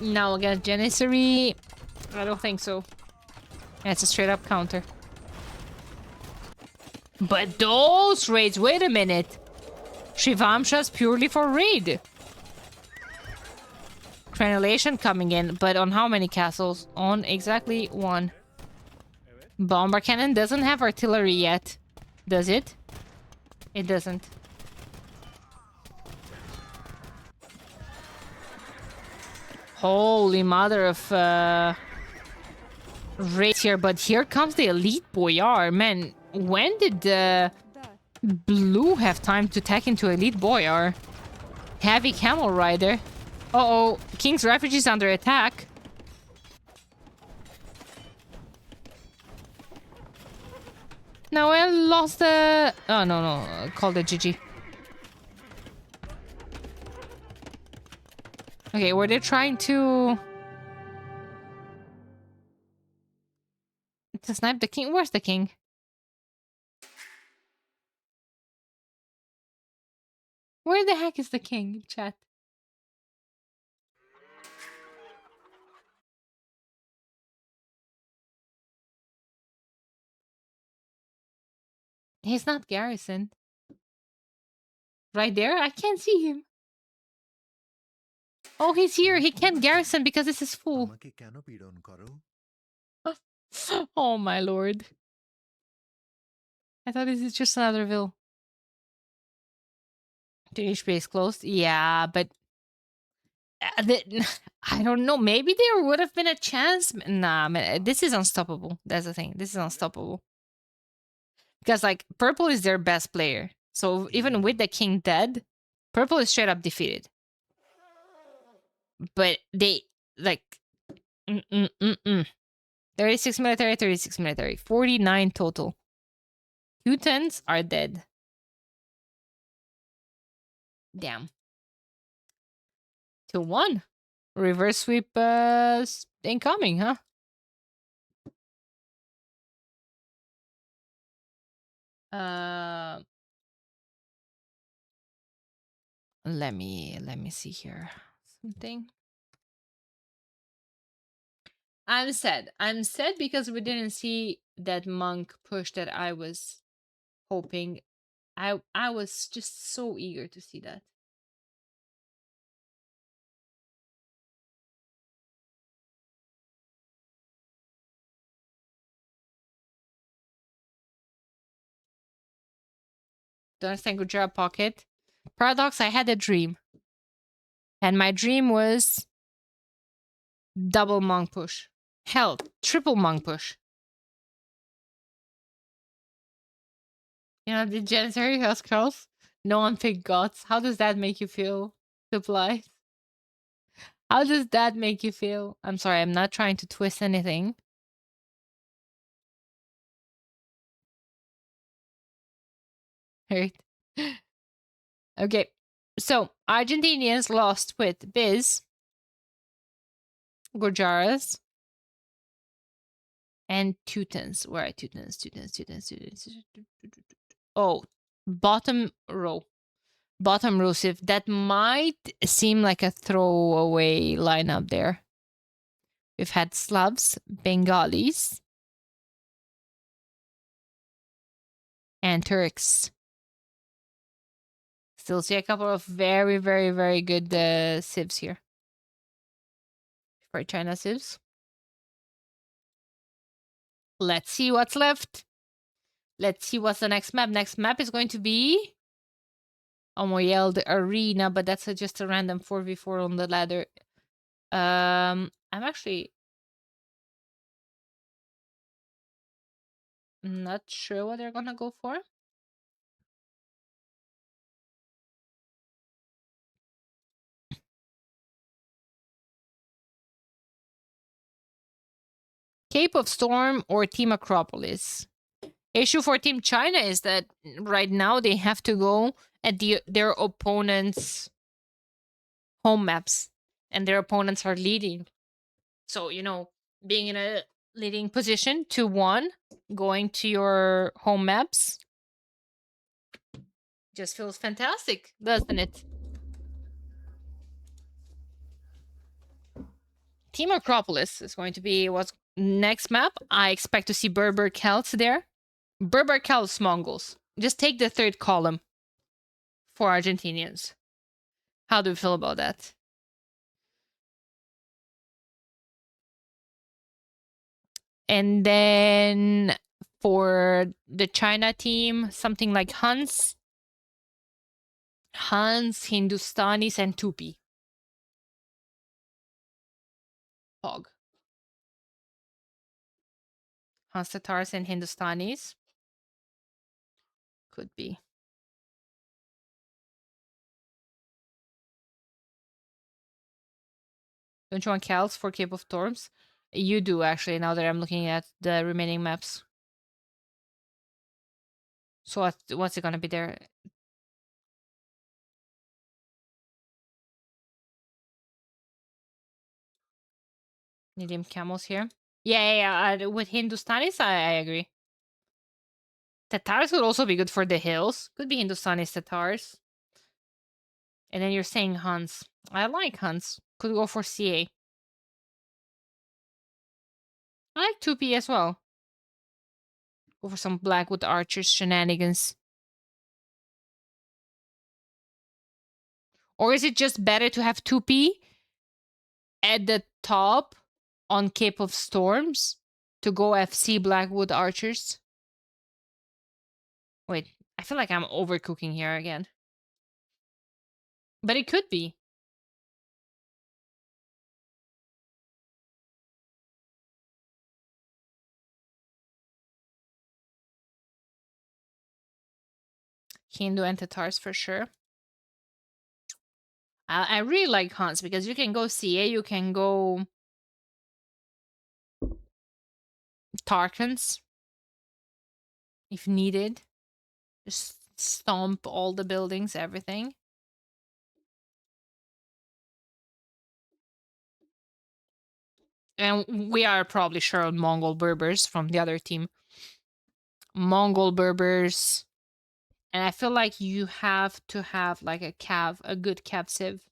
Now against Janissary, I don't think so. It's a straight up counter. But those raids, wait a minute. Shivamsha's purely for raid. Crenulation coming in, but on how many castles? On exactly 1. Bomber cannon doesn't have artillery yet. Does it? It doesn't. Holy mother of raids here, but here comes the elite boyar. Man, when did blue have time to tack into elite boyar? Heavy camel rider. Uh-oh, King's Refugee's under attack. No, I lost the... Oh, no. Called it GG. Okay, were they trying to snipe the king? Where's the king? Where the heck is the king, chat? He's not garrisoned. Right there? I can't see him. Oh, he's here. He can't garrison because this is full. Oh my lord. I thought this is just another ville. The HP is closed? Yeah, but... I don't know. Maybe there would have been a chance. Nah, man, this is unstoppable. That's the thing. This is unstoppable. Because, like, purple is their best player. So even with the king dead, purple is straight up defeated. But they, like... 36 military, 36 military. 49 total. Teutons are dead. Damn. 2-1. Reverse sweep incoming, huh? Let me see here. Something. I'm sad. I'm sad because we didn't see that monk push that I was hoping. I was just so eager to see that. don't understand Gujarat pocket. Paradox, I had a dream. And my dream was double monk push. Hell, triple monk push. You know, the Janitary House Girls, no one picked gods. How does that make you feel? Supply. How does that make you feel? I'm sorry, I'm not trying to twist anything. Right? Okay. So, Argentinians lost with Biz, Gorjaras, and Teutons. Where are Teutons? Oh, bottom row. Bottom row Civ. That might seem like a throwaway lineup there. We've had Slavs, Bengalis, and Turks. Still see a couple of very, very, very good civs here. For China civs. Let's see what's left. Let's see what's the next map. Next map is going to be Omoyel Arena, but that's just a random 4v4 on the ladder. I'm actually not sure what they're gonna go for. Cape of Storm or Team Acropolis. Issue for Team China is that right now they have to go at their opponents' home maps, and their opponents are leading. So, you know, being in a leading position 2-1, going to your home maps just feels fantastic, doesn't it? Team Acropolis is going to be what's next map. I expect to see Berber Celts there. Berber Celts Mongols. Just take the third column for Argentinians. How do you feel about that? And then for the China team, something like Huns, Hindustanis, and Tupi. Hog. Huns, Tatars, and Hindustanis. Could be. Don't you want Celts for Cape of Storms? You do, actually, now that I'm looking at the remaining maps. So what's it gonna be there? Medium camels here. Yeah. With Hindustanis, I agree. Tatars would also be good for the hills. Could be Hindustanis, Tatars. And then you're saying Huns. I like Huns. Could go for CA. I like 2P as well. Go for some Blackwood Archers shenanigans. Or is it just better to have 2P at the top on Cape of Storms to go FC Blackwood Archers? Wait, I feel like I'm overcooking here again. But it could be. Hindu and Tatars for sure. I really like Huns because you can go CA, you can go Tarkans if needed. Just stomp all the buildings, everything. And we are probably sure on Mongol Berbers from the other team. Mongol Berbers. And I feel like you have to have like a good cav civ.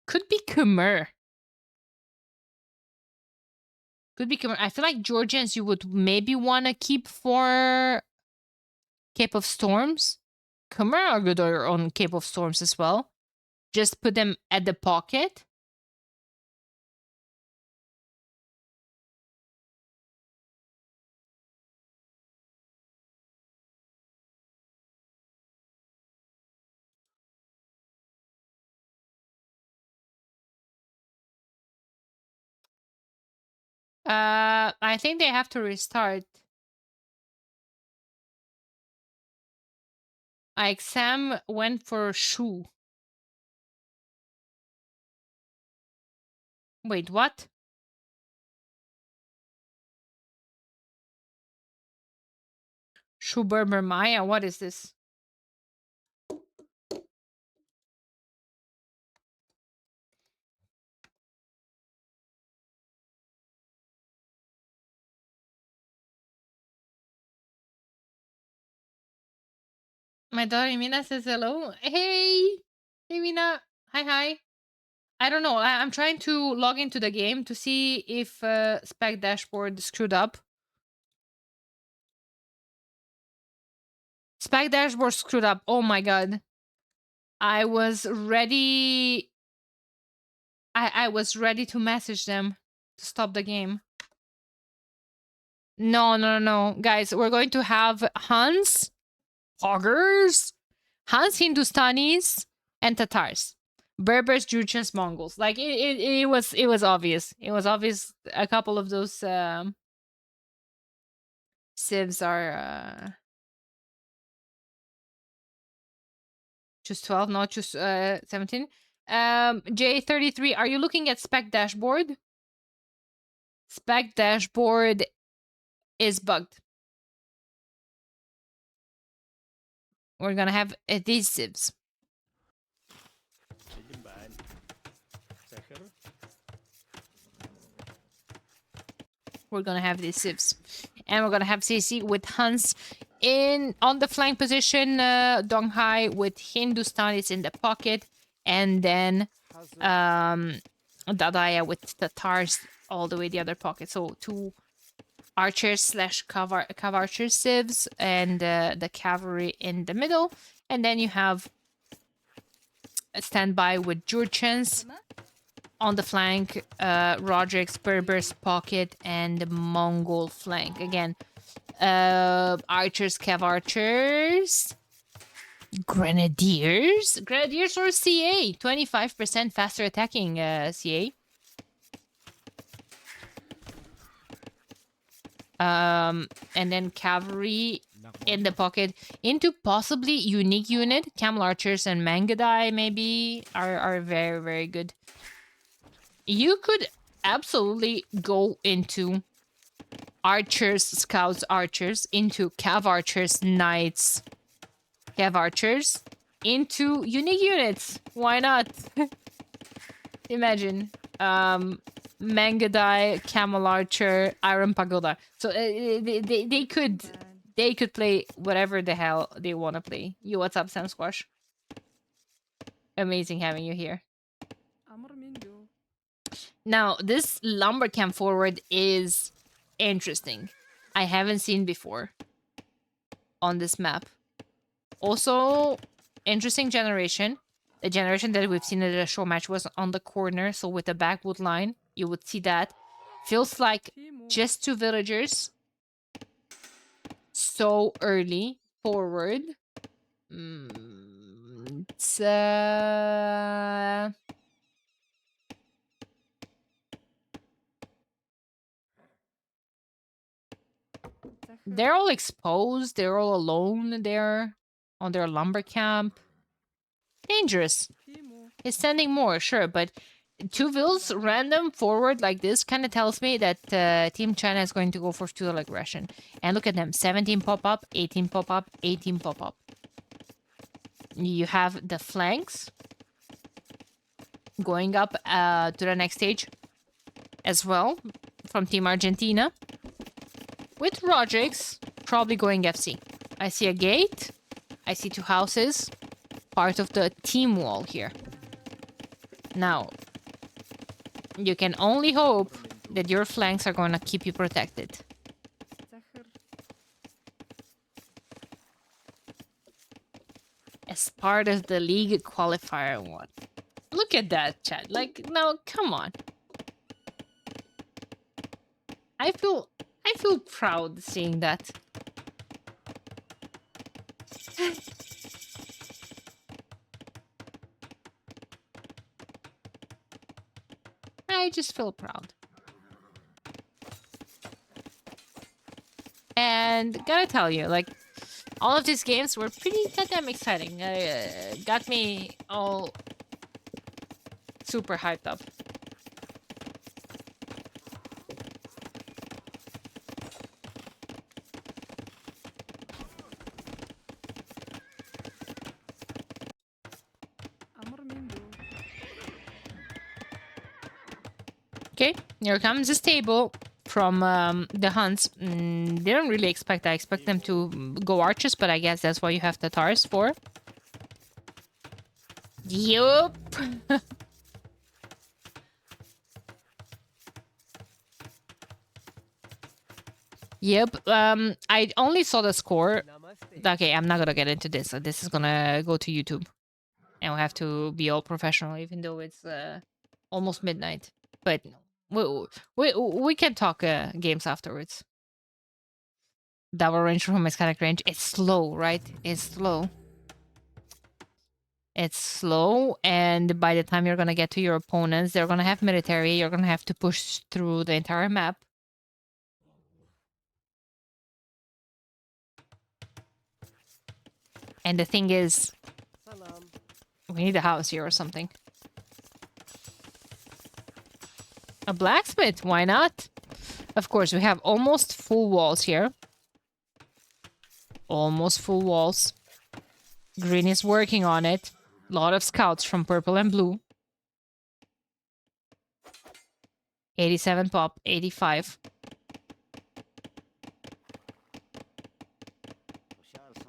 Could be Khmer. Could be Khmer. I feel like Georgians you would maybe want to keep for Cape of Storms. Khmer are good on Cape of Storms as well. Just put them at the pocket. I think they have to restart. Like Sam went for Shu. Wait, what? Shu Berber Maya? What is this? My daughter Mina says hello. Hey! Hey Mina. Hi. I don't know. I'm trying to log into the game to see if Spec Dashboard screwed up. Spec Dashboard screwed up. Oh my god. I was ready. I was ready to message them to stop the game. No. Guys, we're going to have Hans, Hoggers, Hans Hindustanis, and Tatars. Berbers, Jurchens, Mongols. Like it was obvious. It was obvious a couple of those civs are choose 12, not choose 17. J33, are you looking at spec dashboard? Spec dashboard is bugged. We're gonna have adhesives. We're gonna have adhesives. And we're gonna have CC with Hans in on the flank position, Donghai with Hindustanis in the pocket, and then Dadaya with Tatars all the way the other pocket. So two archers slash cav archers civs and the cavalry in the middle, and then you have a standby with Jurchens on the flank, Roderick's Berber's pocket, and the Mongol flank. Again, archers, cav archers, grenadiers or CA, 25% faster attacking CA. And then cavalry in the pocket into possibly unique unit. Camel archers and Mangadai maybe are very, very good. You could absolutely go into archers, scouts, archers, into cav archers, knights, cav archers, into unique units. Why not? Imagine. Mangadai, Camel Archer, Iron Pagoda. So they could play whatever the hell they want to play. You, what's up, Sam Squash? Amazing having you here. Now, this lumber camp forward is interesting. I haven't seen before on this map. Also, interesting generation. The generation that we've seen at the show match was on the corner, so with the backwood line, you would see that. Feels like just two villagers. So early forward. It's they're all exposed. They're all alone there on their lumber camp. Dangerous. He's sending more, sure, but two vills random forward like this kind of tells me that Team China is going to go for feudal aggression. And look at them. 17 pop-up, 18 pop-up, 18 pop-up. You have the flanks going up to the next stage as well from Team Argentina. With Rodriguez probably going FC. I see a gate. I see two houses. Part of the team wall here. Now, you can only hope that your flanks are going to keep you protected. As part of the league qualifier one. Look at that, chat. Like, now, come on. I feel proud seeing that. I just feel proud. And gotta tell you, like, all of these games were pretty goddamn exciting. Got me all super hyped up. Okay, here comes this table from the hunts. They don't really expect. I expect them to go archers, but I guess that's why you have the tars for. Yup. Yep. I only saw the score. Okay, I'm not gonna get into this. This is gonna go to YouTube, and we'll have to be all professional, even though it's almost midnight. But we can talk games afterwards. Double range from mechanic range. It's slow, right? It's slow. It's slow, and by the time you're gonna get to your opponents, they're gonna have military. You're gonna have to push through the entire map. And the thing is, we need a house here or something. A blacksmith, why not? Of course, we have almost full walls here. Almost full walls. Green is working on it. A lot of scouts from purple and blue. 87 pop, 85.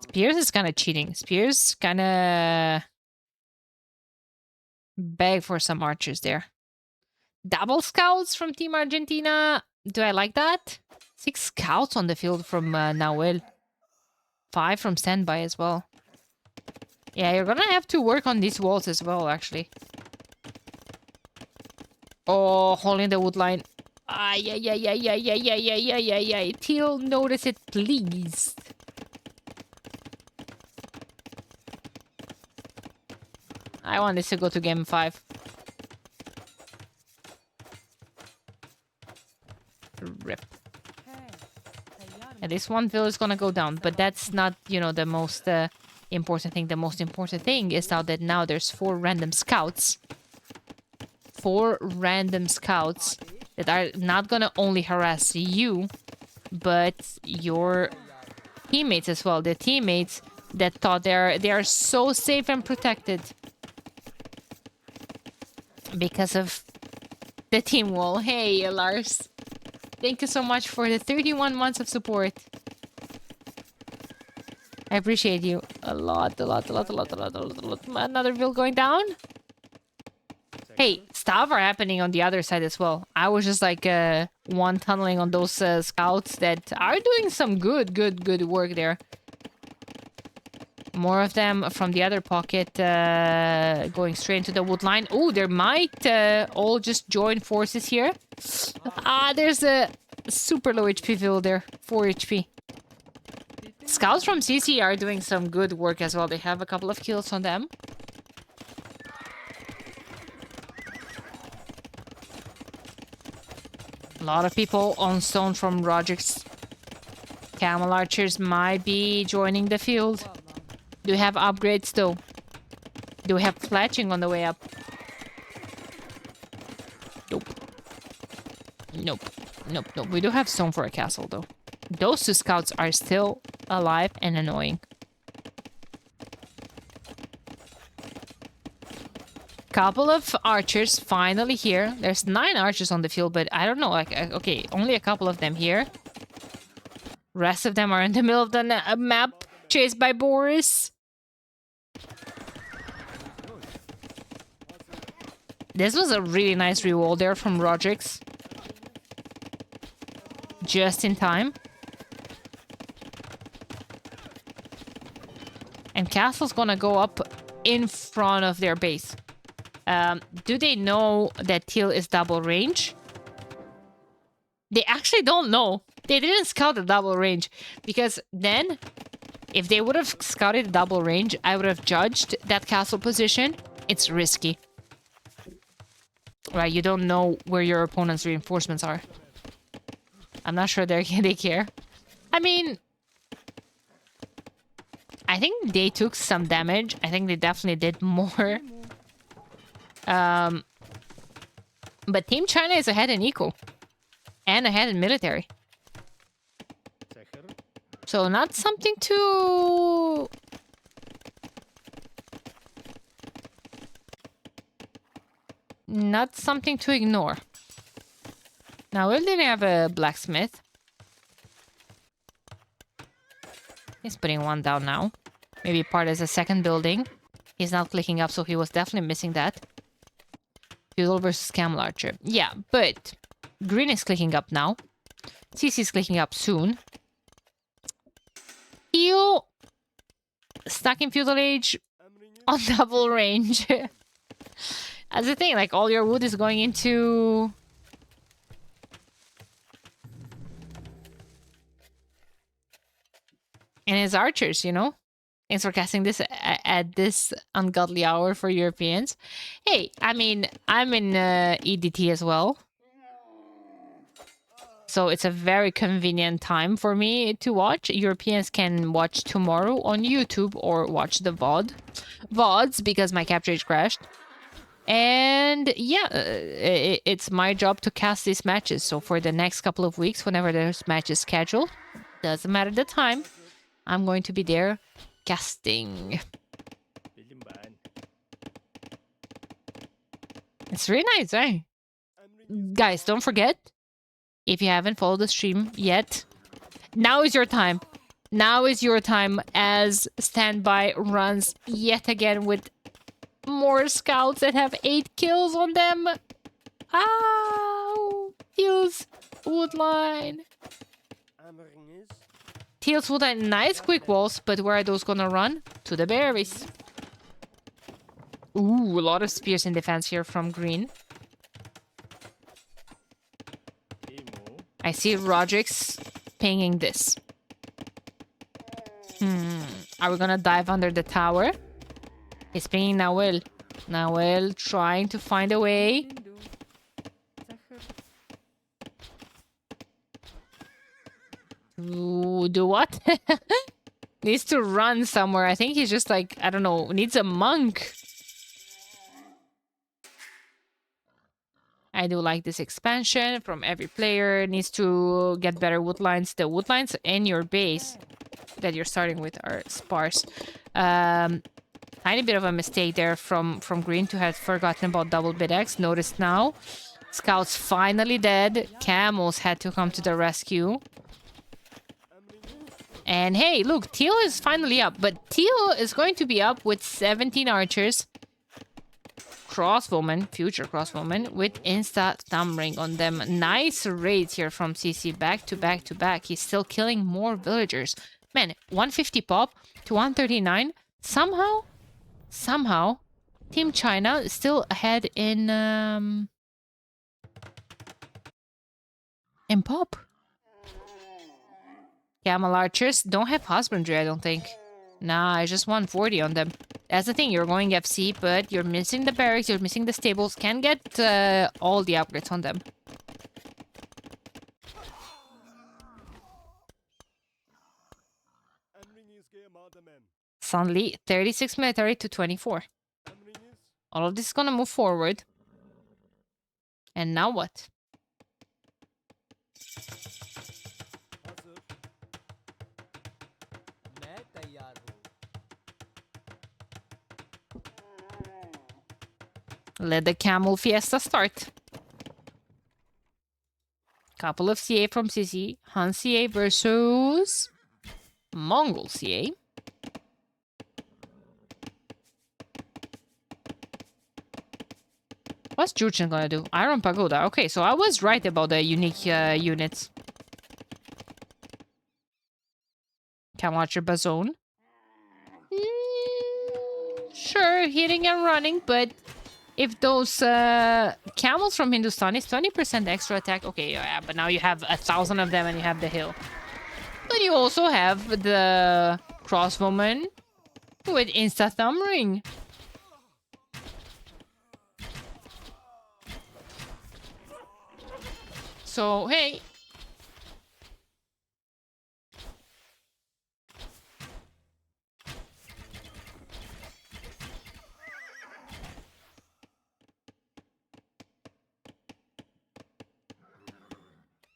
Spears is kind of cheating. Spears kind of beg for some archers there. Double scouts from Team Argentina. Do I like that? 6 scouts on the field from Nahuel. 5 from standby as well. Yeah, you're gonna have to work on these walls as well, actually. Oh, holding the wood line. Yeah. Teal, notice it, please. I want this to go to game 5. Rip. At least one village is gonna go down, but that's not, you know, the most important thing. The most important thing is that now there's 4 random scouts. 4 random scouts that are not gonna only harass you, but your teammates as well. The teammates that thought they are so safe and protected because of the team wall. Hey, Lars. Thank you so much for the 31 months of support. I appreciate you a lot. Another bill going down. Hey, stuff are happening on the other side as well. I was just like one tunneling on those scouts that are doing some good work there. More of them from the other pocket going straight into the wood line. Oh, there might all just join forces here. There's a super low HP villager there. 4 HP. Scouts from CC are doing some good work as well. They have a couple of kills on them. A lot of people on stone from Roderick's. Camel archers might be joining the field. Do we have upgrades though? Do we have fletching on the way up? Nope. We do have stone for a castle though. Those 2 scouts are still alive and annoying. Couple of archers finally here. There's 9 archers on the field, but I don't know, like, okay, only a couple of them here. Rest of them are in the middle of the map, chased by Boris. This was a really nice reroll there from Roderick's. Just in time. And Castle's gonna go up in front of their base. Do they know that Teal is double range? They actually don't know. They didn't scout the double range. Because then, if they would have scouted double range, I would have judged that castle position. It's risky. Right, you don't know where your opponent's reinforcements are. I'm not sure they care. I mean, I think they took some damage. I think they definitely did more. But Team China is ahead in eco. And ahead in military. So not something to... Not something to ignore. Now, we didn't have a blacksmith. He's putting one down now. Maybe part as a second building. He's not clicking up, so he was definitely missing that. Feudal versus Camel Archer. Yeah, but green is clicking up now. CC is clicking up soon. Teal stuck in Feudal Age on double range. That's the thing, like all your wood is going into... And his archers, you know? Thanks for casting this at this ungodly hour for Europeans. Hey, I mean, I'm in EDT as well. So it's a very convenient time for me to watch. Europeans can watch tomorrow on YouTube or watch the VODs because my capture age crashed. And yeah, it's my job to cast these matches. So for the next couple of weeks, whenever there's matches scheduled, doesn't matter the time, I'm going to be there casting. It's really nice, eh? Guys, don't forget, if you haven't followed the stream yet, now is your time. Now is your time as Standby runs yet again with more scouts that have 8 kills on them. Ow! Teal's woodline. Teal's woodline, nice quick walls, but where are those gonna run? To the berries. Ooh, a lot of spears in defense here from green. I see Roderick's pinging this. Are we gonna dive under the tower? He's pinging Nawel. Nawel trying to find a way. To do what? Needs to run somewhere. I think he's just like, I don't know, needs a monk. I do like this expansion from every player. Needs to get better woodlines. The woodlines in your base that you're starting with are sparse. Tiny bit of a mistake there from green to have forgotten about double bid X. Notice now. Scouts finally dead. Camels had to come to the rescue. And hey, look, Teal is finally up. But Teal is going to be up with 17 archers. Crossbowmen, future crossbowmen, with insta thumb ring on them. Nice raids here from CC, back to back to back. He's still killing more villagers. Man, 150 pop to 139. Somehow, Team China is still ahead in pop. Camel archers don't have husbandry, I don't think. Nah, I just 140 on them. That's the thing, you're going FC, but you're missing the barracks, you're missing the stables. Can get all the upgrades on them. Suddenly, 36 military to 24. All of this is gonna move forward. And now what? Let the camel fiesta start. Couple of CA from CC. Han CA versus Mongol CA. What's Jurchen gonna do? Iron Pagoda. Okay, so I was right about the unique units. Camel Archer Bazone. Sure, hitting and running, but if those camels from Hindustan is 20% extra attack, okay, yeah, but now you have 1,000 of them and you have the hill. But you also have the crossbowman with insta thumb ring. So, hey.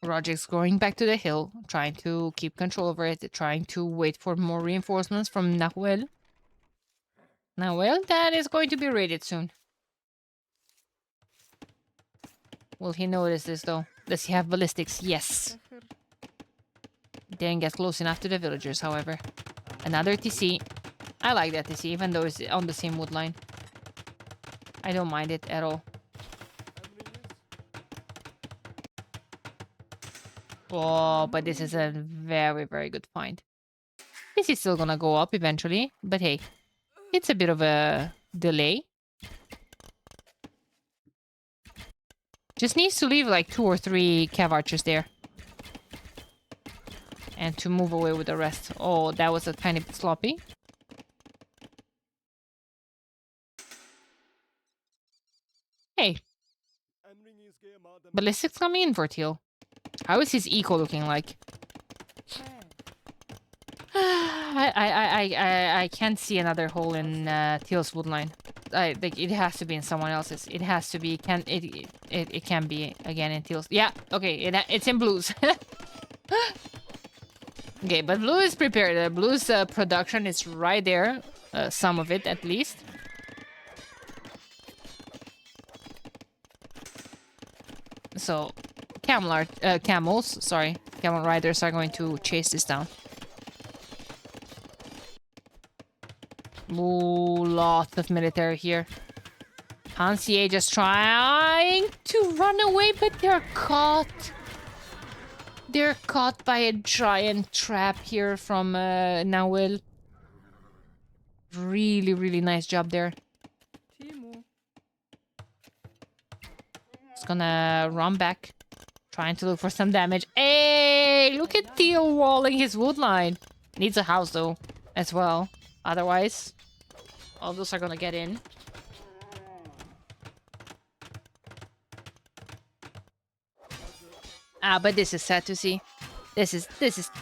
Roger's going back to the hill, trying to keep control over it, trying to wait for more reinforcements from Nahuel. Nahuel, that is going to be raided soon. Will he notice this, though? Does he have ballistics? Yes. Didn't get close enough to the villagers, however. Another TC. I like that TC, even though it's on the same wood line. I don't mind it at all. Oh, but this is a very, very good find. This is still gonna go up eventually, but hey, it's a bit of a delay. Just needs to leave like 2 or 3 cav archers there. And to move away with the rest. Oh, that was a tiny bit sloppy. Hey. Ballistics coming in for Teal. How is his eco looking like? I can't see another hole in Teal's woodline. Like it has to be in someone else's. It has to be. It can be again in Teal's. Yeah. Okay. It's in Blue's. Okay, but Blue is prepared. Blue's production is right there. Some of it, at least. So, camel riders are going to chase this down. Ooh, lots of military here. Hansier just trying to run away, but they're caught. They're caught by a giant trap here from Nahuel. Really, really nice job there. Just gonna run back. Trying to look for some damage. Hey! Look at Theo walling his woodline. Needs a house, though, as well. Otherwise, all those are gonna get in. But this is sad to see. This is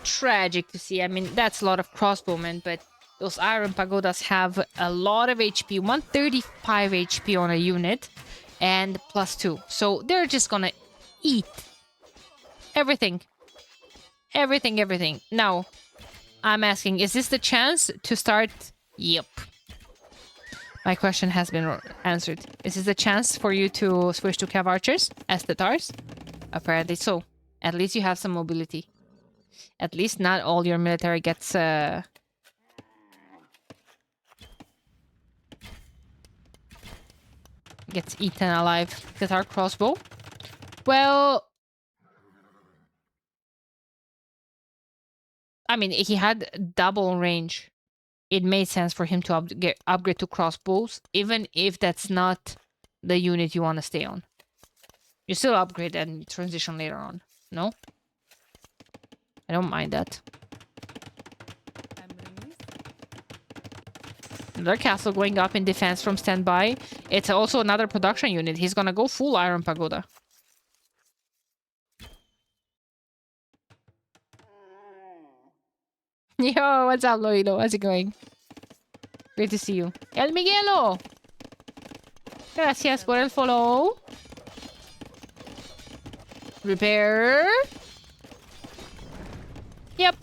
tragic to see. I mean, that's a lot of crossbowmen, but those iron pagodas have a lot of HP. 135 HP on a unit, and +2. So they're just gonna eat everything. Everything. Now, I'm asking, is this the chance to start? Yep. My question has been answered. Is this the chance for you to switch to cav archers as the TARs? Apparently so. At least you have some mobility. At least not all your military gets eaten alive. The TAR crossbow. Well, I mean, he had double range. It made sense for him to upgrade to crossbows, even if that's not the unit you want to stay on. You still upgrade and transition later on. No? I don't mind that. Another castle going up in defense from standby. It's also another production unit. He's gonna go full Iron Pagoda. Yo, what's up, Loilo? How's it going? Great to see you. El Miguelo! Gracias por el follow. Repair. Yep.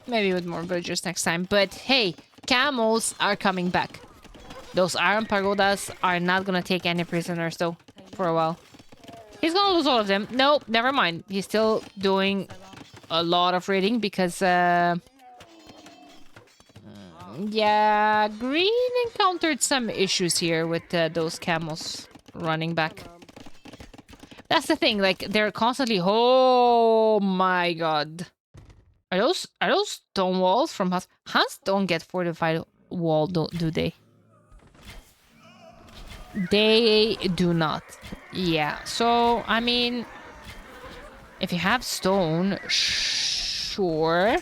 Maybe with more villagers next time. But hey, camels are coming back. Those iron pagodas are not gonna take any prisoners though for a while. He's gonna lose all of them. Nope, never mind. He's still doing a lot of raiding because yeah, Green encountered some issues here with those camels running back. That's the thing, like they're constantly. Oh my god, are those stone walls from Huns? Huns don't get fortified wall, do they? They do not. Yeah. So I mean, if you have stone, sure.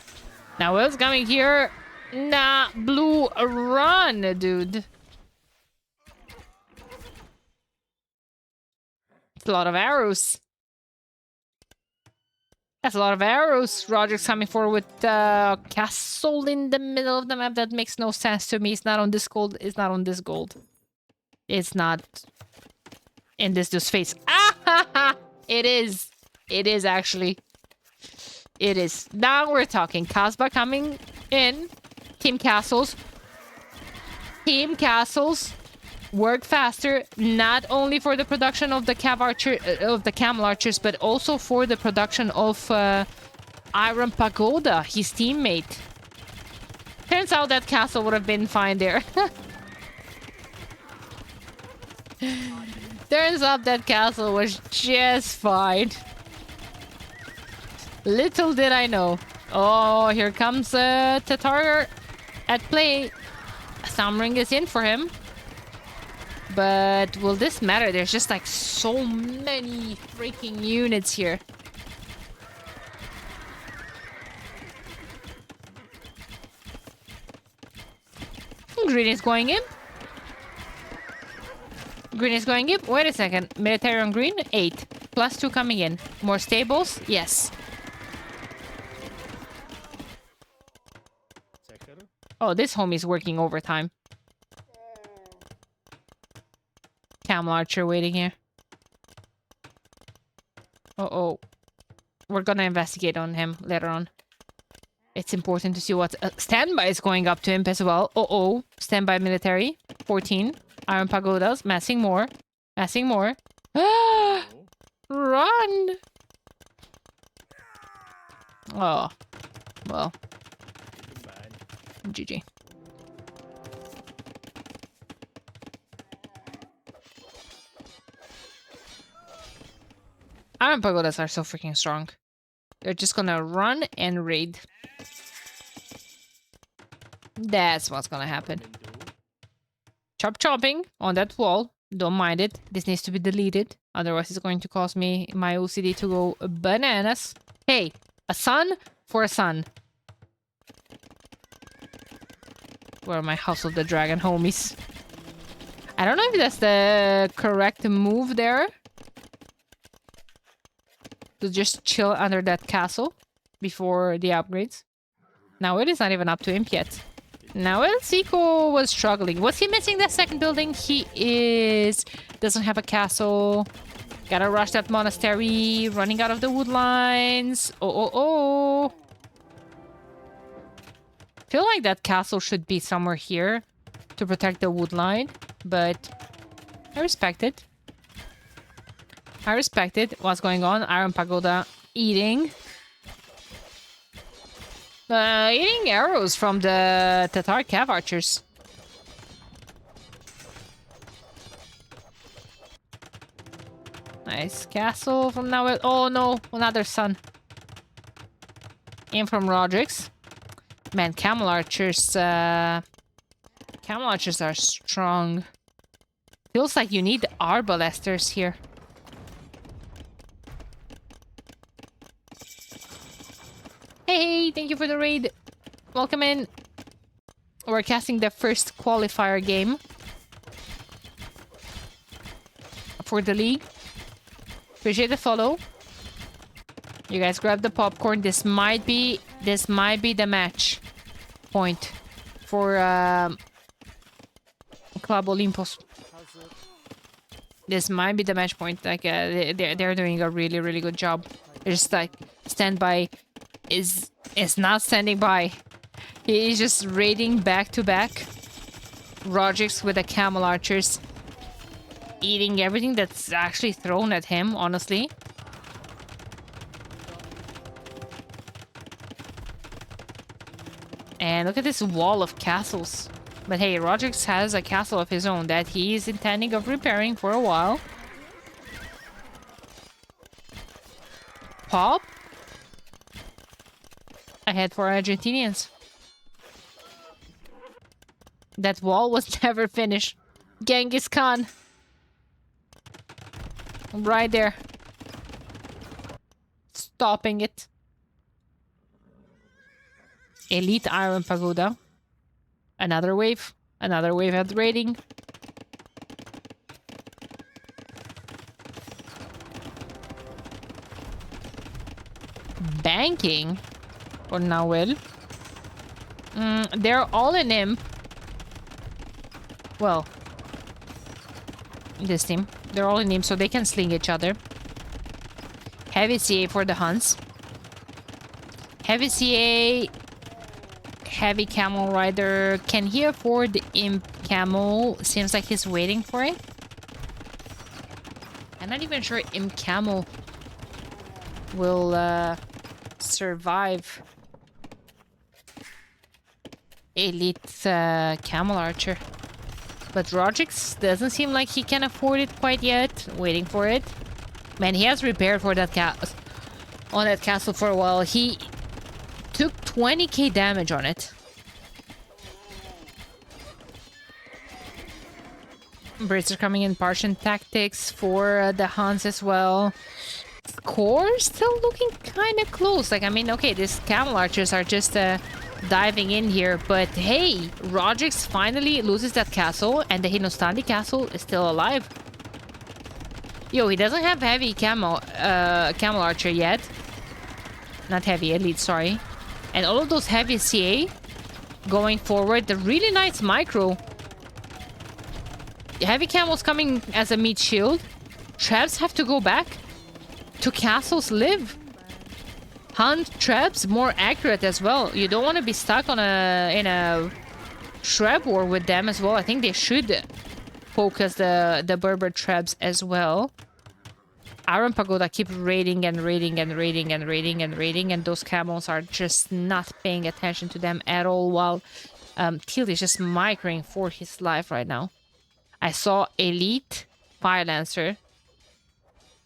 Now what's coming here? Nah, blue, run, dude. It's a lot of arrows. That's a lot of arrows. Roger's coming forward with the castle in the middle of the map. That makes no sense to me. It's not on this gold. It's not on this gold. It's not in this dude's face. Ah ha ha! It is. It is actually. It is. Now we're talking. Casbah coming in. Team Castles. Team Castles work faster, not only for the production of the camel archers, but also for the production of Iron Pagoda, his teammate. Turns out that castle would have been fine there. Turns out that castle was just fine. Little did I know. Oh, here comes Tatar at play. Samring is in for him. But will this matter? There's just like so many freaking units here. Green is going in. Green is going in. Wait a second. Military on green, 8. +2 coming in. More stables? Yes. Oh, this homie's working overtime. Camel archer waiting here. Uh-oh. We're gonna investigate on him later on. It's important to see what... standby is going up to him as well. Uh-oh. Standby military. 14. Iron Pagodas. Massing more. Massing more. Ah! Run! Oh. Well. GG. Iron Pagodas are so freaking strong. They're just gonna run and raid. That's what's gonna happen. Chop chopping on that wall. Don't mind it. This needs to be deleted. Otherwise it's going to cause me my OCD to go bananas. Hey, a son for a son. Where are my House of the Dragon homies? I don't know if that's the correct move there. To just chill under that castle before the upgrades. Now it is not even up to imp yet. Now El Zico was struggling. Was he missing that second building? He is. Doesn't have a castle. Gotta rush that monastery. Running out of the wood lines. Oh. Feel like that castle should be somewhere here to protect the wood line. But I respect it. I respect it. What's going on? Iron Pagoda eating. Eating arrows from the Tatar cav archers. Nice castle from now. Oh no, another sun. In from Rodrix. Man, camel archers. Camel archers are strong. Feels like you need arbalesters here. Hey, thank you for the raid. Welcome in. We're casting the first qualifier game for the league. Appreciate the follow. You guys grab the popcorn. This might be the match point for Club Olympus. This might be the match point. Like they're doing a really good job. They're just like standby. Is not standing by. He is just raiding back to back. Rodrix with the camel archers. Eating everything that's actually thrown at him, honestly. And look at this wall of castles. But hey, Rodrix has a castle of his own that he is intending of repairing for a while. Pop. Ahead for Argentinians. That wall was never finished. Genghis Khan. Right there. Stopping it. Elite Iron Pagoda. Another wave. Another wave at raiding. Banking. For Nawel. They're all in imp. Well. This team. They're all in imp, so they can sling each other. Heavy CA for the Huns. Heavy CA. Heavy Camel Rider. Can he afford the Imp Camel? Seems like he's waiting for it. I'm not even sure Imp Camel will survive Elite Camel Archer. But Rogix doesn't seem like he can afford it quite yet. Waiting for it. Man, he has repaired for that on that castle for a while. He took 20k damage on it. Brits are coming in. Partian tactics for the Huns as well. Score still looking kind of close. Like, I mean, okay, these camel archers are just diving in here, but hey, Rogix finally loses that castle, and the Hinostandi castle is still alive. Yo, he doesn't have heavy camel archer yet. Not heavy, elite, sorry. And all of those heavy CA going forward. The really nice micro. Heavy camels coming as a meat shield. Traps have to go back to castles live. Hunt traps more accurate as well. You don't want to be stuck on in a trap war with them as well. I think they should focus the Berber traps as well. Iron Pagoda keep raiding and raiding and raiding and raiding and raiding, and those camels are just not paying attention to them at all, while Teal is just microing for his life right now. I saw Elite Fire Lancer.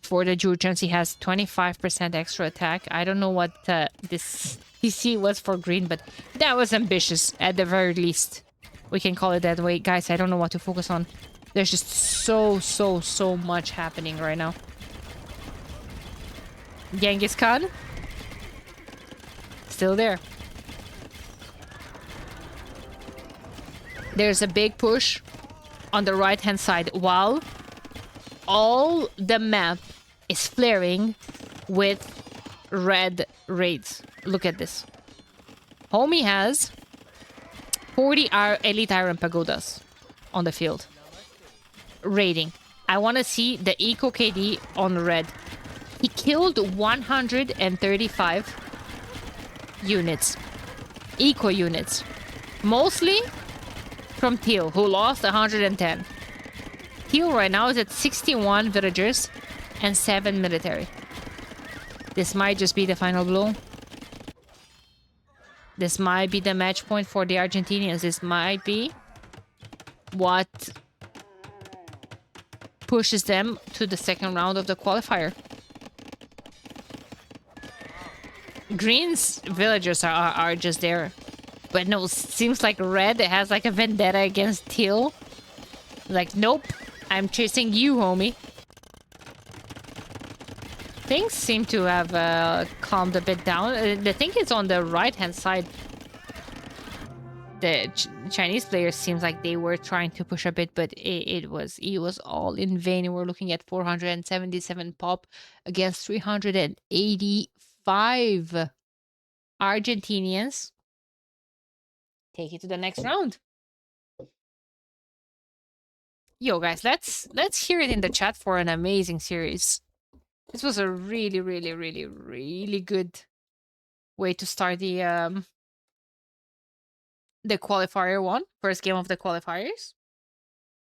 For the Jurchens, he has 25% extra attack. I don't know what this PC was for green, but that was ambitious at the very least. We can call it that way. Guys, I don't know what to focus on. There's just so much happening right now. Genghis Khan. Still there. There's a big push on the right-hand side while all the map is flaring with red raids. Look at this. Homie has 40 elite iron pagodas on the field. Raiding. I want to see the eco KD on red. He killed 135 units. Eco units. Mostly from Teal, who lost 110. Teal right now is at 61 villagers and 7 military. This might just be the final blow. This might be the match point for the Argentinians. This might be what pushes them to the second round of the qualifier. Green's villagers are just there. But no, seems like Red has like a vendetta against Teal. Like, nope, I'm chasing you, homie. Things seem to have calmed a bit down. The thing is on the right-hand side. The Chinese players seems like they were trying to push a bit, but it was all in vain. We're looking at 477 pop against 385 Argentinians. Take it to the next round. Yo, guys, let's hear it in the chat for an amazing series. This was a really good way to start the qualifier one. First game of the qualifiers.